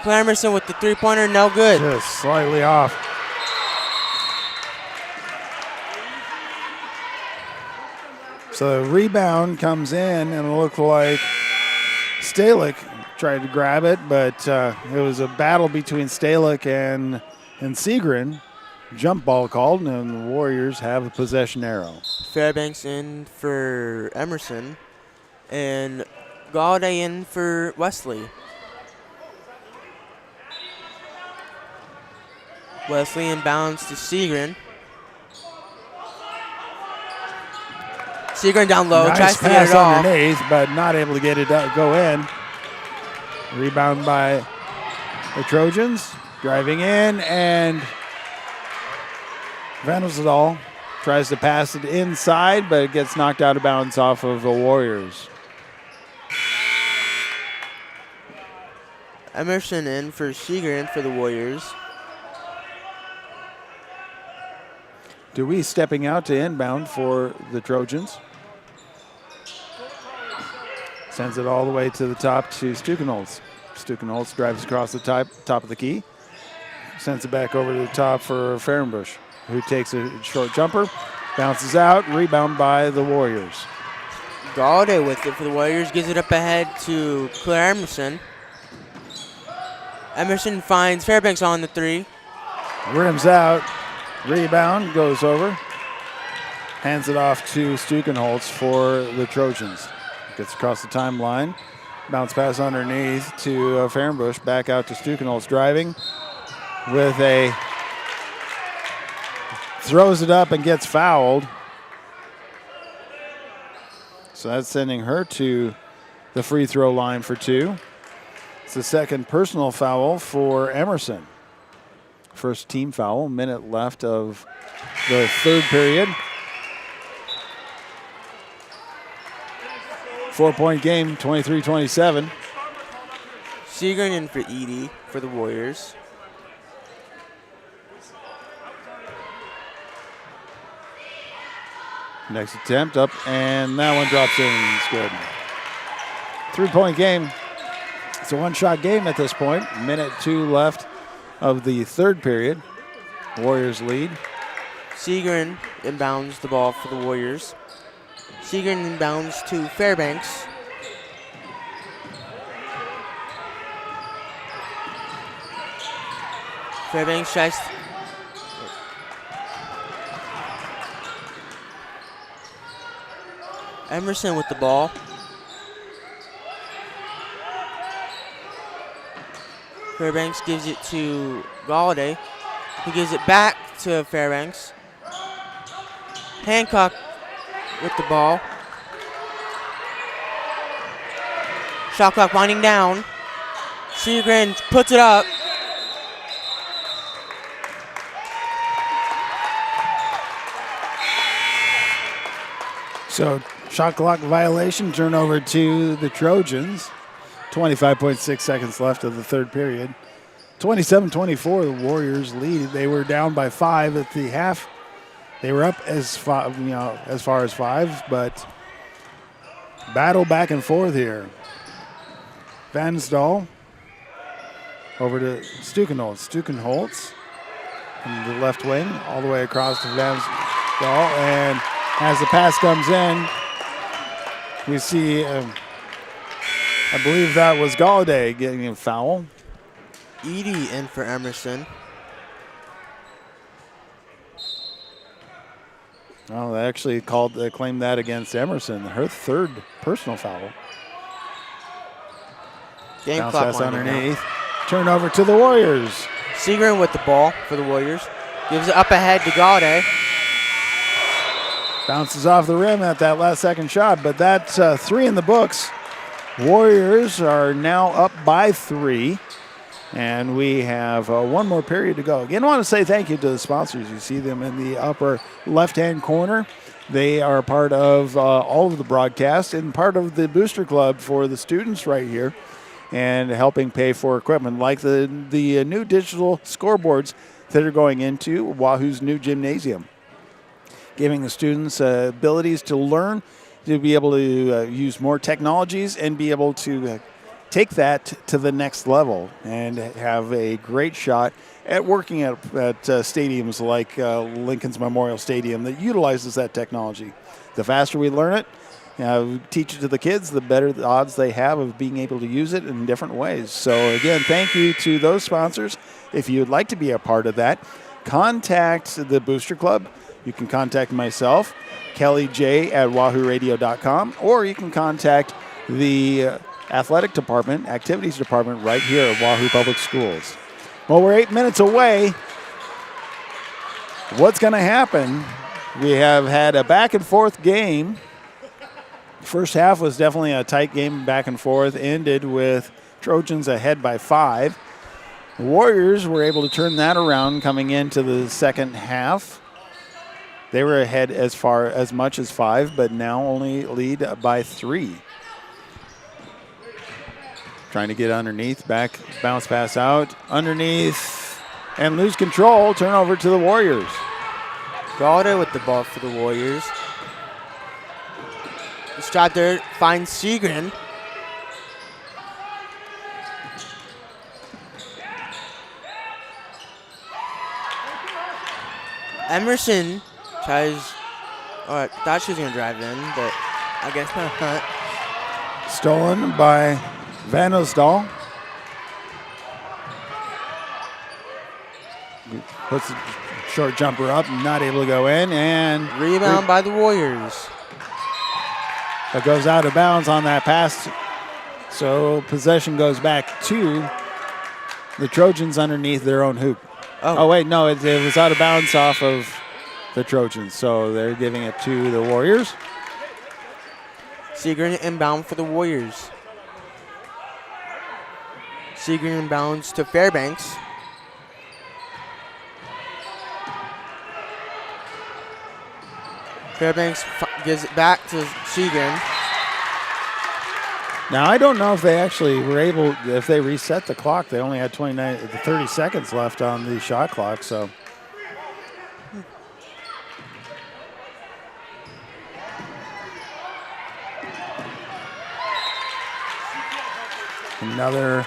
Claire Emerson with the three-pointer, no good. Just slightly off. So the rebound comes in, and it looked like Stalick tried to grab it, but it was a battle between Stalick and Segrin. Jump ball called, and the Warriors have a possession arrow. Fairbanks in for Emerson, and Galladay in for Wesley. Wesley inbounds to Segrin. Segrin down low, Nice tries to get pass it off. underneath, but not able to get it go in. Rebound by the Trojans. Driving in, and Van Wisseldal tries to pass it inside, but it gets knocked out of bounds off of the Warriors. Emerson in for Segrin for the Warriors. Dewey stepping out to inbound for the Trojans. Sends it all the way to the top to Stukenholz. Stukenholz drives across the top of the key. Sends it back over to the top for Fehrenbusch, who takes a short jumper, bounces out, rebound by the Warriors. Galladay with it for the Warriors, gives it up ahead to Claire Emerson. Emerson finds Fairbanks on the three. Rims out, rebound, goes over. Hands it off to Stukenholz for the Trojans. Gets across the timeline. Bounce pass underneath to Fehrenbusch, back out to Stukenholz driving with a, throws it up and gets fouled. So that's sending her to the free throw line for two. It's the second personal foul for Emerson. First team foul, minute left of the third period. 4-point game, 23-27. Segrin in for Edie for the Warriors. Next attempt up, and that one drops in. It's good. 3-point game. It's a one-shot game at this point. Minute 2 left of the third period. Warriors lead. Segrin inbounds the ball for the Warriors. Segrin inbounds to Fairbanks. Fairbanks tries. Emerson with the ball. Fairbanks gives it to Galladay. He gives it back to Fairbanks. Hancock with the ball. Shot clock winding down. Segrin puts it up. So shot clock violation, turnover to the Trojans. 25.6 seconds left of the third period. 27-24, the Warriors lead. They were down by 5 at the half. They were up as far as 5, but battle back and forth here. Van Wisseldal over to Stukenholz. Stukenholz from the left wing all the way across to Van Wisseldal, and as the pass comes in, we see I believe that was Galladay getting a foul. Edie in for Emerson. Oh, they actually claimed that against Emerson. Her third personal foul. Game Bounce clock pass winding underneath. down. Turnover to the Warriors. Segrin with the ball for the Warriors. Gives it up ahead to Galladay. Bounces off the rim at that last second shot, but that's 3 in the books. Warriors are now up by 3, and we have one more period to go. Again, I want to say thank you to the sponsors. You see them in the upper left-hand corner. They are part of all of the broadcast and part of the booster club for the students right here, and helping pay for equipment like the new digital scoreboards that are going into Wahoo's new gymnasium, giving the students abilities to learn, to be able to use more technologies and be able to take that to the next level and have a great shot at working at stadiums like Lincoln's Memorial Stadium that utilizes that technology. The faster we learn it, teach it to the kids, the better the odds they have of being able to use it in different ways. So again, thank you to those sponsors. If you would like to be a part of that, contact the Booster Club. You can contact myself, Kelly J at wahooradio.com, or you can contact the athletic department, activities department right here at Wahoo Public Schools. Well, we're 8 minutes away. What's going to happen? We have had a back and forth game. First half was definitely a tight game, back and forth, ended with Trojans ahead by 5. The Warriors were able to turn that around coming into the second half. They were ahead as much as 5, but now only lead by 3. Trying to get underneath, back, bounce pass out, underneath, and lose control, turnover to the Warriors. Galladay with the ball for the Warriors. The shot there finds Segrin. Emerson tries, I thought she was going to drive in, but I guess not. Stolen by Van Osdal. Puts a short jumper up, not able to go in, and Rebound by the Warriors. That goes out of bounds on that pass. So possession goes back to the Trojans underneath their own hoop. Oh wait, no, it was out of bounds off of the Trojans. So they're giving it to the Warriors. Segrin inbound for the Warriors. Segrin inbounds to Fairbanks. Fairbanks gives it back to Segrin. Now, I don't know if they actually were able, if they reset the clock. They only had 30 seconds left on the shot clock, so. Another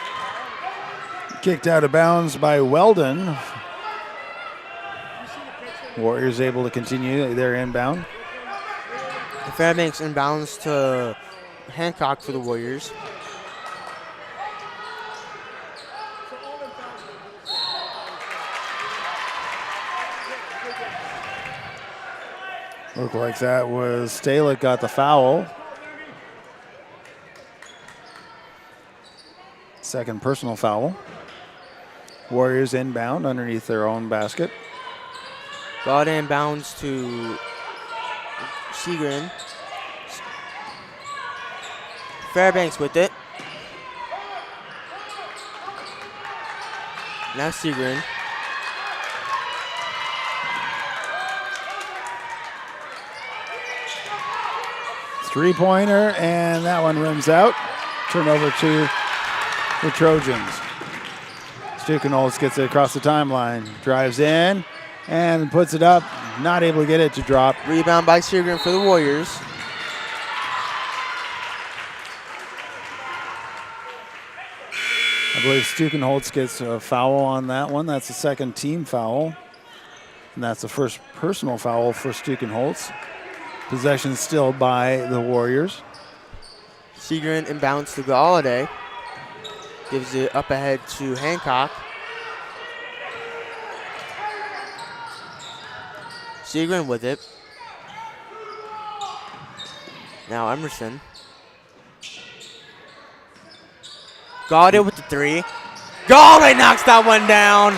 kicked out of bounds by Weldon. Warriors able to continue their inbound. Fairbanks inbounds to Hancock for the Warriors. Looked like that was Stalick got the foul. Second personal foul. Warriors inbound underneath their own basket. Ball inbounds to Segrin. Fairbanks with it. Now Segrin. Three-pointer, and that one rims out. Turnover to the Trojans. Stukenholz gets it across the timeline, drives in, and puts it up. Not able to get it to drop. Rebound by Segrin for the Warriors. I believe Stukenholz gets a foul on that one. That's the second team foul. And that's the first personal foul for Stukenholz. Possession still by the Warriors. Segrin inbounds to Galladay. Gives it up ahead to Hancock. Segrin with it. Now Emerson. Galladay with the 3. Galladay knocks that one down.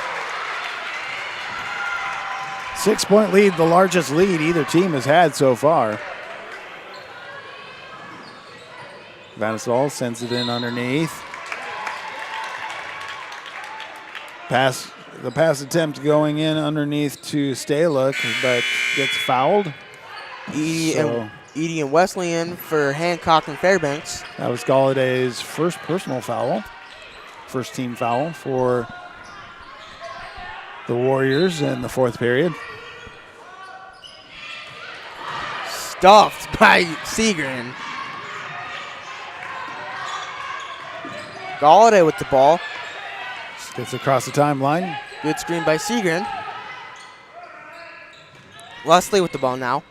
6-point lead, the largest lead either team has had so far. Vanisol sends it in underneath. The pass attempt going in underneath to Stalick, but gets fouled. Edie and Wesleyan for Hancock and Fairbanks. That was Galladay's first personal foul, first team foul for the Warriors in the 4th period. Stuffed by Segrin. Galladay with the ball. Gets across the timeline. Good screen by Segrin. Wesley with the ball now.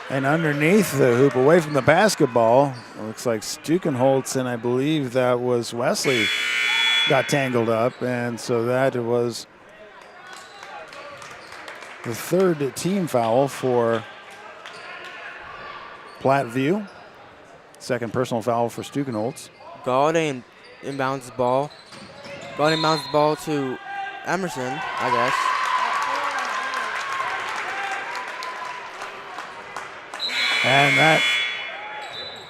And underneath the hoop, away from the basketball, it looks like Stukenholtz, and I believe that was Wesley, got tangled up. And so that was the 3rd team foul for Platteview. 2nd personal foul for Stukenholtz. Galladay inbounds the ball. Galladay inbounds the ball to Emerson, I guess. And that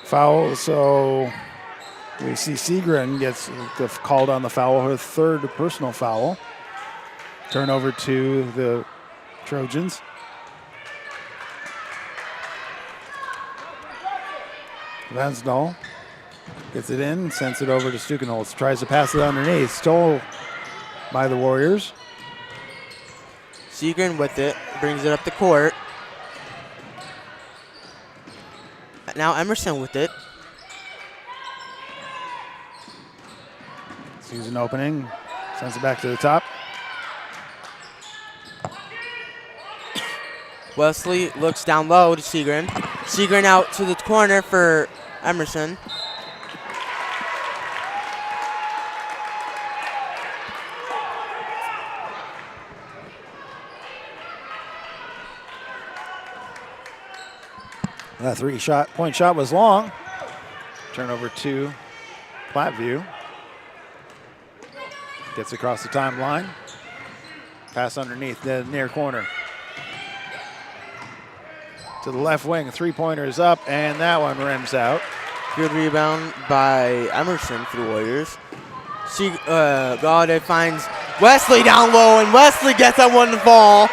foul, so we see Segrin gets called on the foul, her 3rd personal foul. Turnover to the Trojans. Vansdal gets it in, sends it over to Stukenholtz. Tries to pass it underneath. Stole by the Warriors. Segrin with it, brings it up the court. Now Emerson with it. Sees an opening, sends it back to the top. Wesley looks down low to Segrin. Segrin out to the corner for Emerson. That 3-point shot was long. Turnover to Platteview. Gets across the timeline. Pass underneath the near corner. To the left wing, 3-pointer is up, and that one rims out. Good rebound by Emerson for the Warriors. Galladay finds Wesley down low, and Wesley gets that one to fall.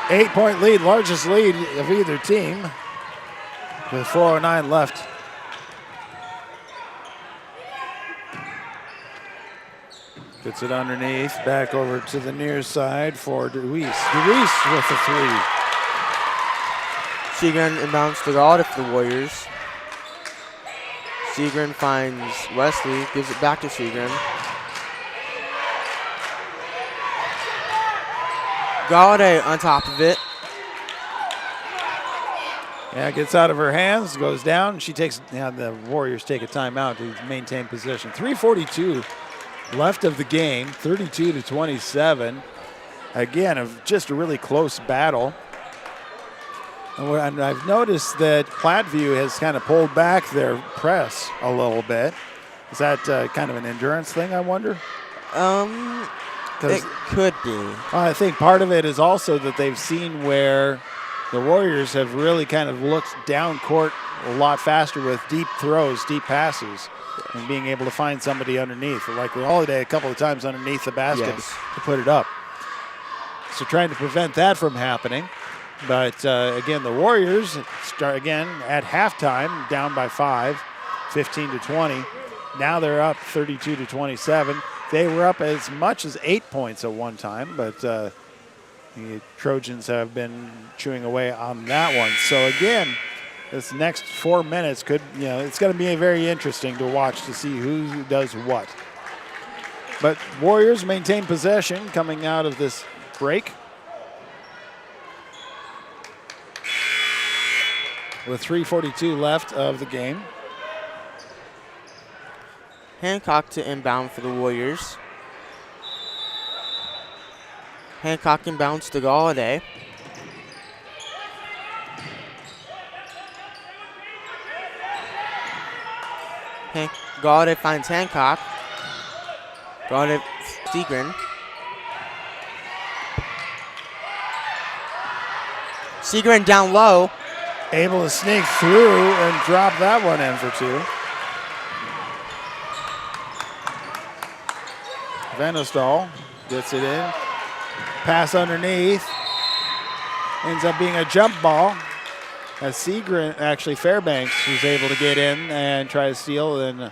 8-point lead, largest lead of either team, with 4:09 left. Gets it underneath, back over to the near side for DeWeese. DeWeese with the 3. Segrin inbounds to Galladay for the Warriors. Segrin finds Wesley, gives it back to Segrin. Galladay on top of it. Yeah, gets out of her hands, goes down. She takes. Yeah, the Warriors take a timeout to maintain possession. 3:42 left of the game. 32-27. Again, just a really close battle. And I've noticed that Platteview has kind of pulled back their press a little bit. Is that kind of an endurance thing, I wonder? It could be. I think part of it is also that they've seen where the Warriors have really kind of looked down court a lot faster with deep throws, deep passes, and being able to find somebody underneath. Like Holiday a couple of times underneath the basket to put it up. So trying to prevent that from happening. But again, the Warriors start again at halftime, down by 5, 15-20. Now they're up 32-27. They were up as much as 8 points at one time, but the Trojans have been chewing away on that one. So again, this next 4 minutes could, it's going to be very interesting to watch to see who does what. But Warriors maintain possession coming out of this break. with 3:42 left of the game. Hancock to inbound for the Warriors. Hancock inbounds to Galladay. Galladay finds Hancock. Galladay, Segrin. Segrin down low. Able to sneak through and drop that one in for 2. Vandestal gets it in. Pass underneath. Ends up being a jump ball. As Segrin, actually Fairbanks, was able to get in and try to steal, and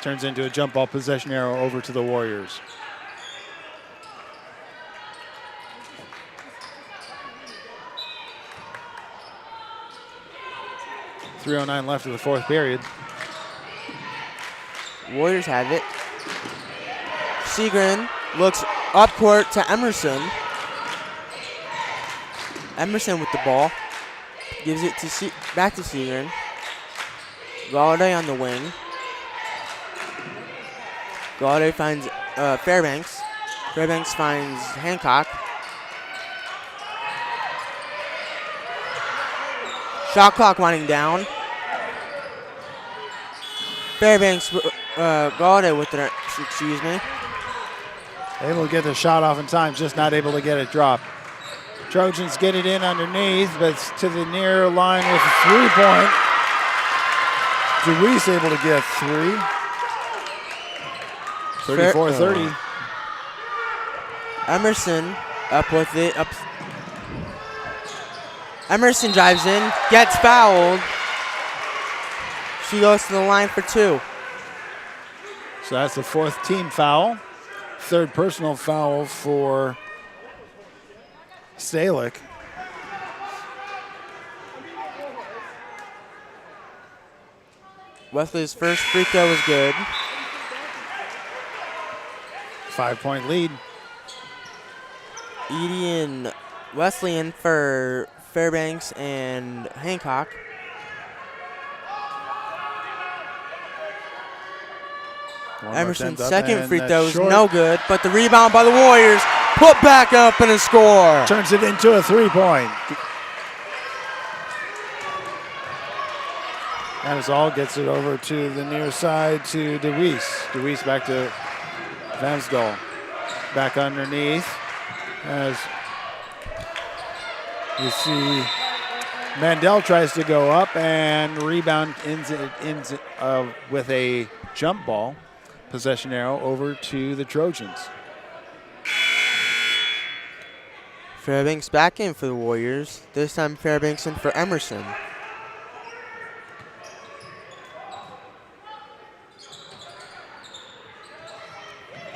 turns into a jump ball possession arrow over to the Warriors. .309 left of the 4th period. Warriors have it. Segrin looks up court to Emerson. Emerson with the ball. Gives it to back to Segrin. Galladay on the wing. Galladay finds Fairbanks. Fairbanks finds Hancock. Shot clock winding down. Fairbanks, Galladay with it, excuse me. Able to get the shot off in time, just not able to get it dropped. Trojans get it in underneath, but it's to the near line with a 3-point. DeWeese able to get 3. 34-30. Emerson up with it. Emerson drives in, gets fouled. She goes to the line for 2. So that's the 4th team foul. 3rd personal foul for Stalick. Wesley's first free throw was good. 5-point lead. Edie and Wesleyan for Fairbanks and Hancock. Emerson's second free throw is no good, but the rebound by the Warriors, put back up and a score. Turns it into a 3-point. Vandestal gets it over to the near side to DeWeese. DeWeese back to Vandestal. Back underneath as you see Mandel tries to go up and rebound ends with a jump ball. Possession arrow over to the Trojans. Fairbanks back in for the Warriors. This time Fairbanks in for Emerson.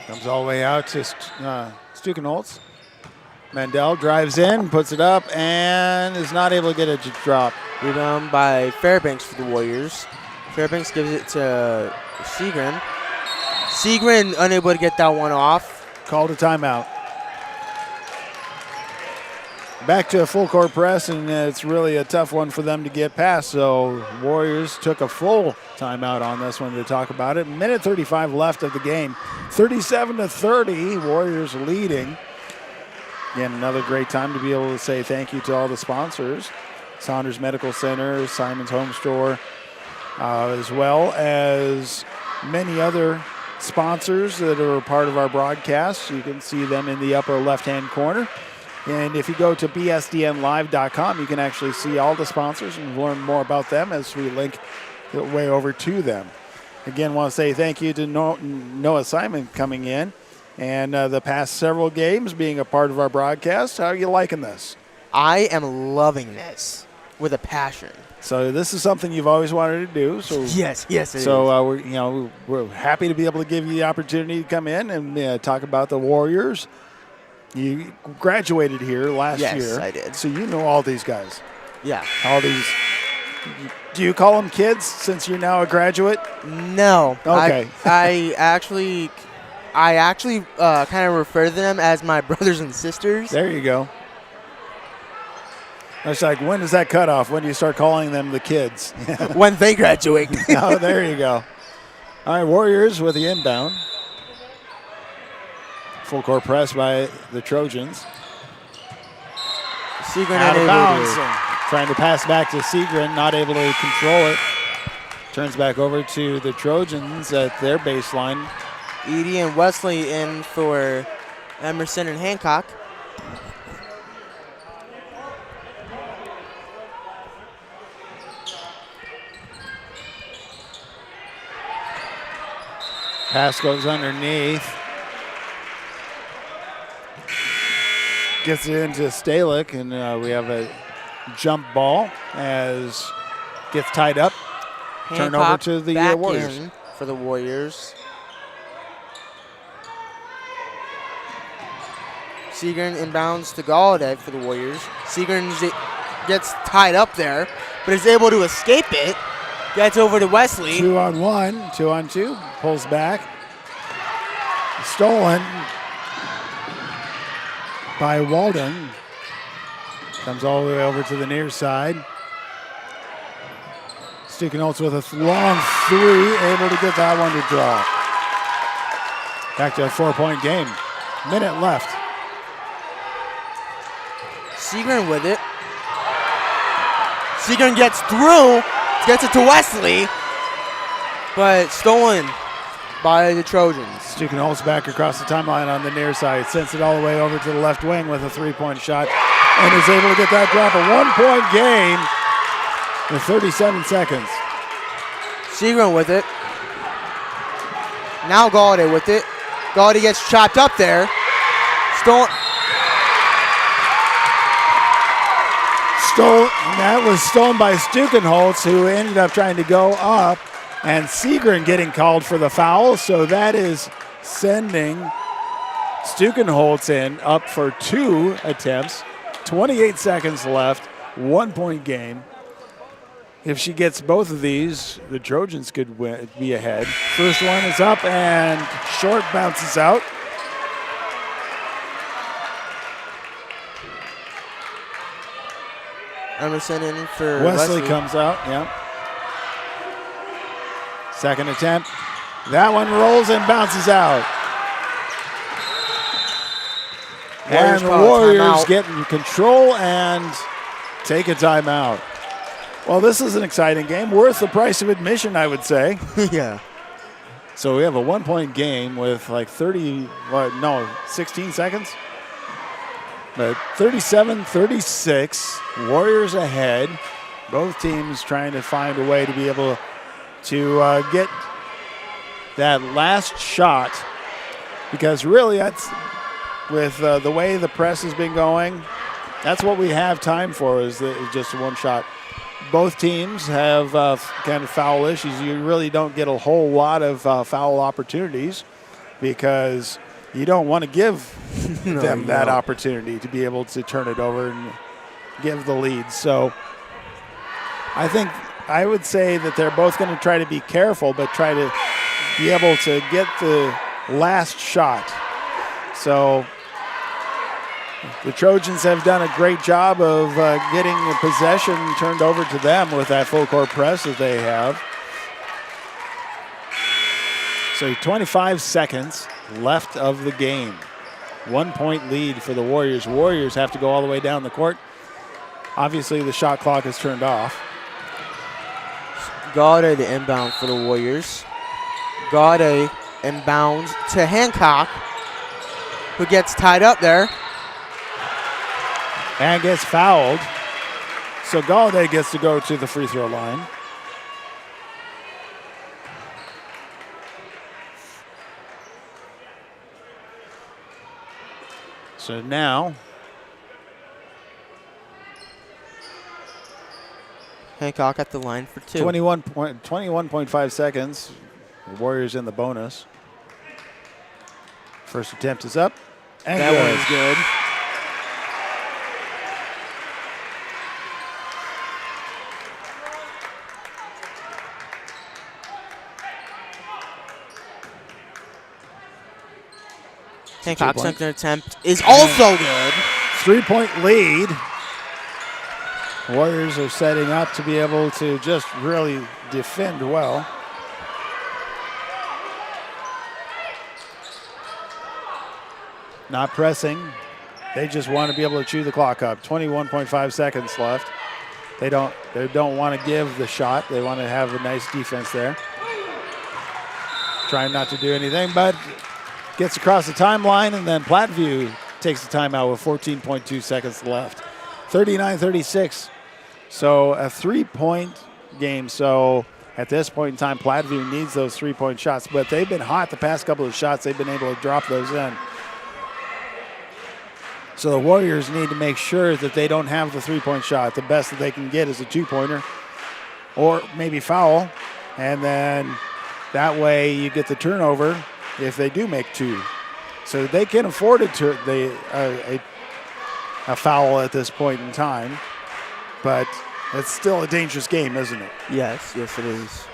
Comes all the way out to Stukenholtz. Mandel drives in, puts it up, and is not able to get it to drop. Rebound by Fairbanks for the Warriors. Fairbanks gives it to Segrin. Segrin unable to get that one off. Called a timeout. Back to a full court press, and it's really a tough one for them to get past. So Warriors took a full timeout on this one to talk about it. Minute 35 left of the game. 37-30, Warriors leading. Again, another great time to be able to say thank you to all the sponsors. Saunders Medical Center, Simon's Home Store, as well as many other sponsors that are a part of our broadcast. You can see them in the upper left-hand corner. And if you go to bsdnlive.com, you can actually see all the sponsors and learn more about them as we link the way over to them. Again, want to say thank you to Noah Simon coming in and the past several games being a part of our broadcast. How are you liking this? I am loving this with a passion. So this is something you've always wanted to do. So yes, it is. We're happy to be able to give you the opportunity to come in and talk about the Warriors. You graduated here last year. Yes, I did. So you know all these guys. Yeah. All these. Do you call them kids since you're now a graduate? No. Okay. I actually kind of refer to them as my brothers and sisters. There you go. It's like, when is that cutoff? When do you start calling them the kids? When they graduate. Oh, there you go. All right, Warriors with the inbound. Full court press by the Trojans. Seagren Out of unable bounds. to. Trying to pass back to Seagren, not able to control it. Turns back over to the Trojans at their baseline. Edie and Wesley in for Emerson and Hancock. Pass goes underneath. Gets it into Stalick, and we have a jump ball as gets tied up. Turn over Hancock to the back Warriors. in for the Warriors. Seagren inbounds to Galladay for the Warriors. Seagren gets tied up there, but is able to escape it. Gets over to Wesley. 2-on-1, 2-on-2, pulls back. Stolen by Walden. Comes all the way over to the near side. Stukenholtz with a long three, able to get that one to draw. Back to a 4-point game. Minute left. Seagren with it. Seagren gets through, gets it to Wesley, but stolen by the Trojans. Stukenholtz back across the timeline on the near side. Sends it all the way over to the left wing with a 3-point shot and is able to get that drop. A 1-point game in 37 seconds. Seagren with it. Now Galladay with it. Galladay gets chopped up there. That was stolen by Stukenholtz, who ended up trying to go up, and Seagren getting called for the foul. So that is sending Stukenholtz in up for 2 attempts. 28 seconds left, 1-point game. If she gets both of these, the Trojans could be ahead. First one is up and short, bounces out. Emerson in for Wesley comes out, yeah. Second attempt. That one rolls and bounces out. And the Warriors get in control and take a timeout. Well, this is an exciting game, worth the price of admission, I would say. Yeah. So we have a 1-point game with like 16 seconds. But 37-36, Warriors ahead. Both teams trying to find a way to be able to get that last shot, because really that's, with the way the press has been going, that's what we have time for, is just one shot. Both teams have kind of foul issues. You really don't get a whole lot of foul opportunities because you don't want to give them that opportunity to be able to turn it over and give the lead. So I would say that they're both going to try to be careful, but try to be able to get the last shot. So the Trojans have done a great job of getting the possession turned over to them with that full court press that they have. So 25 seconds left of the game. 1-point lead for the Warriors. Warriors have to go all the way down the court. Obviously, the shot clock is turned off. Galladay the inbound for the Warriors. Galladay inbounds to Hancock, who gets tied up there. And gets fouled. So Galladay gets to go to the free throw line. So now Hancock at the line for 2. 21.5 seconds. The Warriors in the bonus. First attempt is up. And that one is good. Hancock's second attempt is also good. 3-point lead. Warriors are setting up to be able to just really defend well. Not pressing. They just want to be able to chew the clock up. 21.5 seconds left. They don't want to give the shot. They want to have a nice defense there. Trying not to do anything, but gets across the timeline, and then Platteview takes the timeout with 14.2 seconds left. 39-36. So a 3-point game. So at this point in time, Platteview needs those 3-point shots, but they've been hot the past couple of shots. They've been able to drop those in. So the Warriors need to make sure that they don't have the 3-point shot. The best that they can get is a 2-pointer or maybe foul, and then that way you get the turnover if they do make 2. So they can afford a foul at this point in time, but it's still a dangerous game, isn't it? Yes, it is.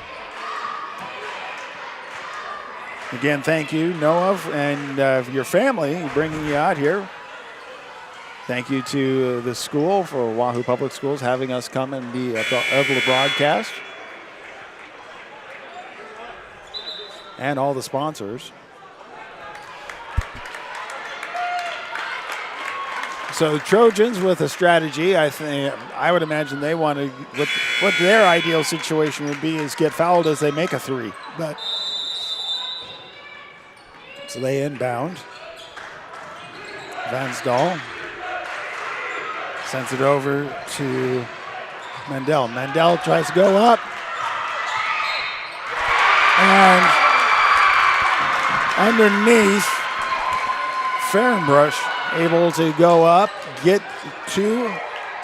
Again, thank you, Noah, and your family bringing you out here. Thank you to the school for Wahoo Public Schools having us come and be able to broadcast. And all the sponsors. So Trojans with a strategy, I would imagine they want to, what their ideal situation would be is get fouled as they make a 3. But so they inbound. Vansdal sends it over to Mandel. Mandel tries to go up. And underneath, Fahrenbrush able to go up, get 2,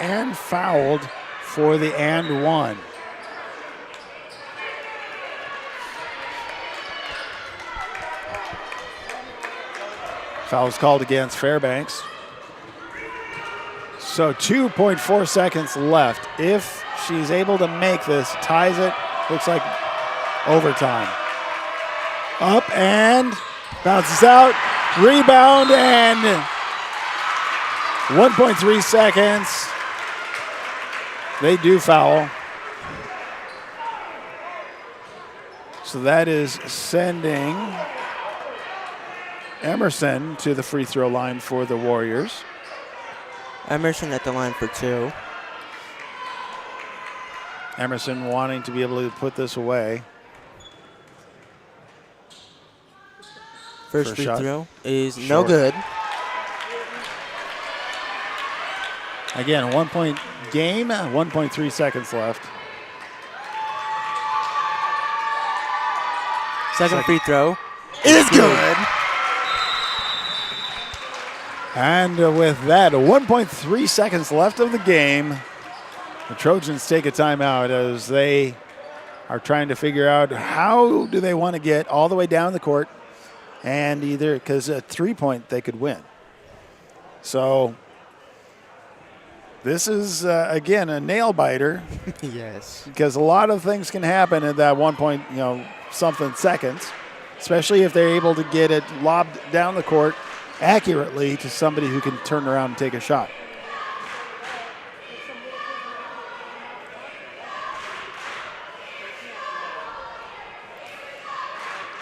and fouled for the and 1. Foul is called against Fairbanks. So 2.4 seconds left. If she's able to make this, ties it, looks like overtime. Up and bounces out, rebound, and 1.3 seconds. They do foul. So that is sending Emerson to the free throw line for the Warriors. Emerson at the line for 2. Emerson wanting to be able to put this away. First free shot. throw is Short. no good. Again, 1-point game, 1.3 seconds left. Second free throw is good. And with that, 1.3 seconds left of the game, the Trojans take a timeout as they are trying to figure out how do they want to get all the way down the court, and either because a 3-point they could win. So this is, again, a nail biter. Yes. Because a lot of things can happen at that 1-point, seconds, especially if they're able to get it lobbed down the court accurately to somebody who can turn around and take a shot.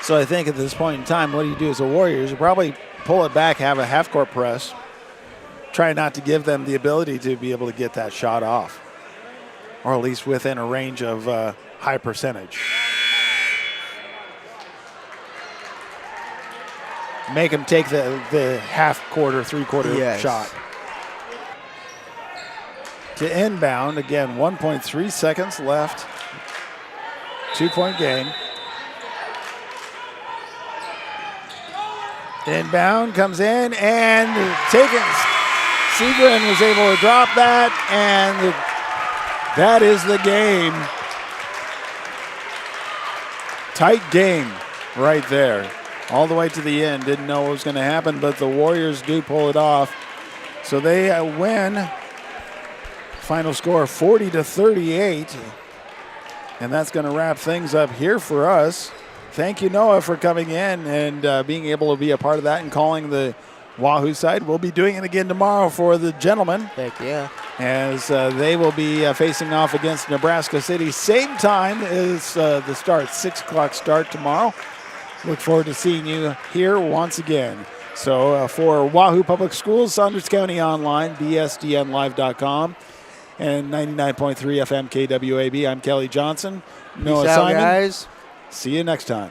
So I think at this point in time, what do you do as a Warriors? You probably pull it back, have a half-court press, try not to give them the ability to be able to get that shot off, or at least within a range of high percentage. Make them take the half-quarter, three-quarter shot. To inbound, again, 1.3 seconds left. 2-point game. Inbound comes in and taken. Segrin was able to drop that, and that is the game. Tight game right there. All the way to the end. Didn't know what was going to happen, but the Warriors do pull it off. So they win. Final score 40-38. And that's going to wrap things up here for us. Thank you, Noah, for coming in and being able to be a part of that and calling the Wahoo side. We'll be doing it again tomorrow for the gentlemen. Heck yeah. as they will be facing off against Nebraska City. Same time as the start, 6 o'clock start tomorrow. Look forward to seeing you here once again. So for Wahoo Public Schools, Saunders County Online, bsdnlive.com, and 99.3 FM KWAB, I'm Kelly Johnson. Peace out, guys. See you next time.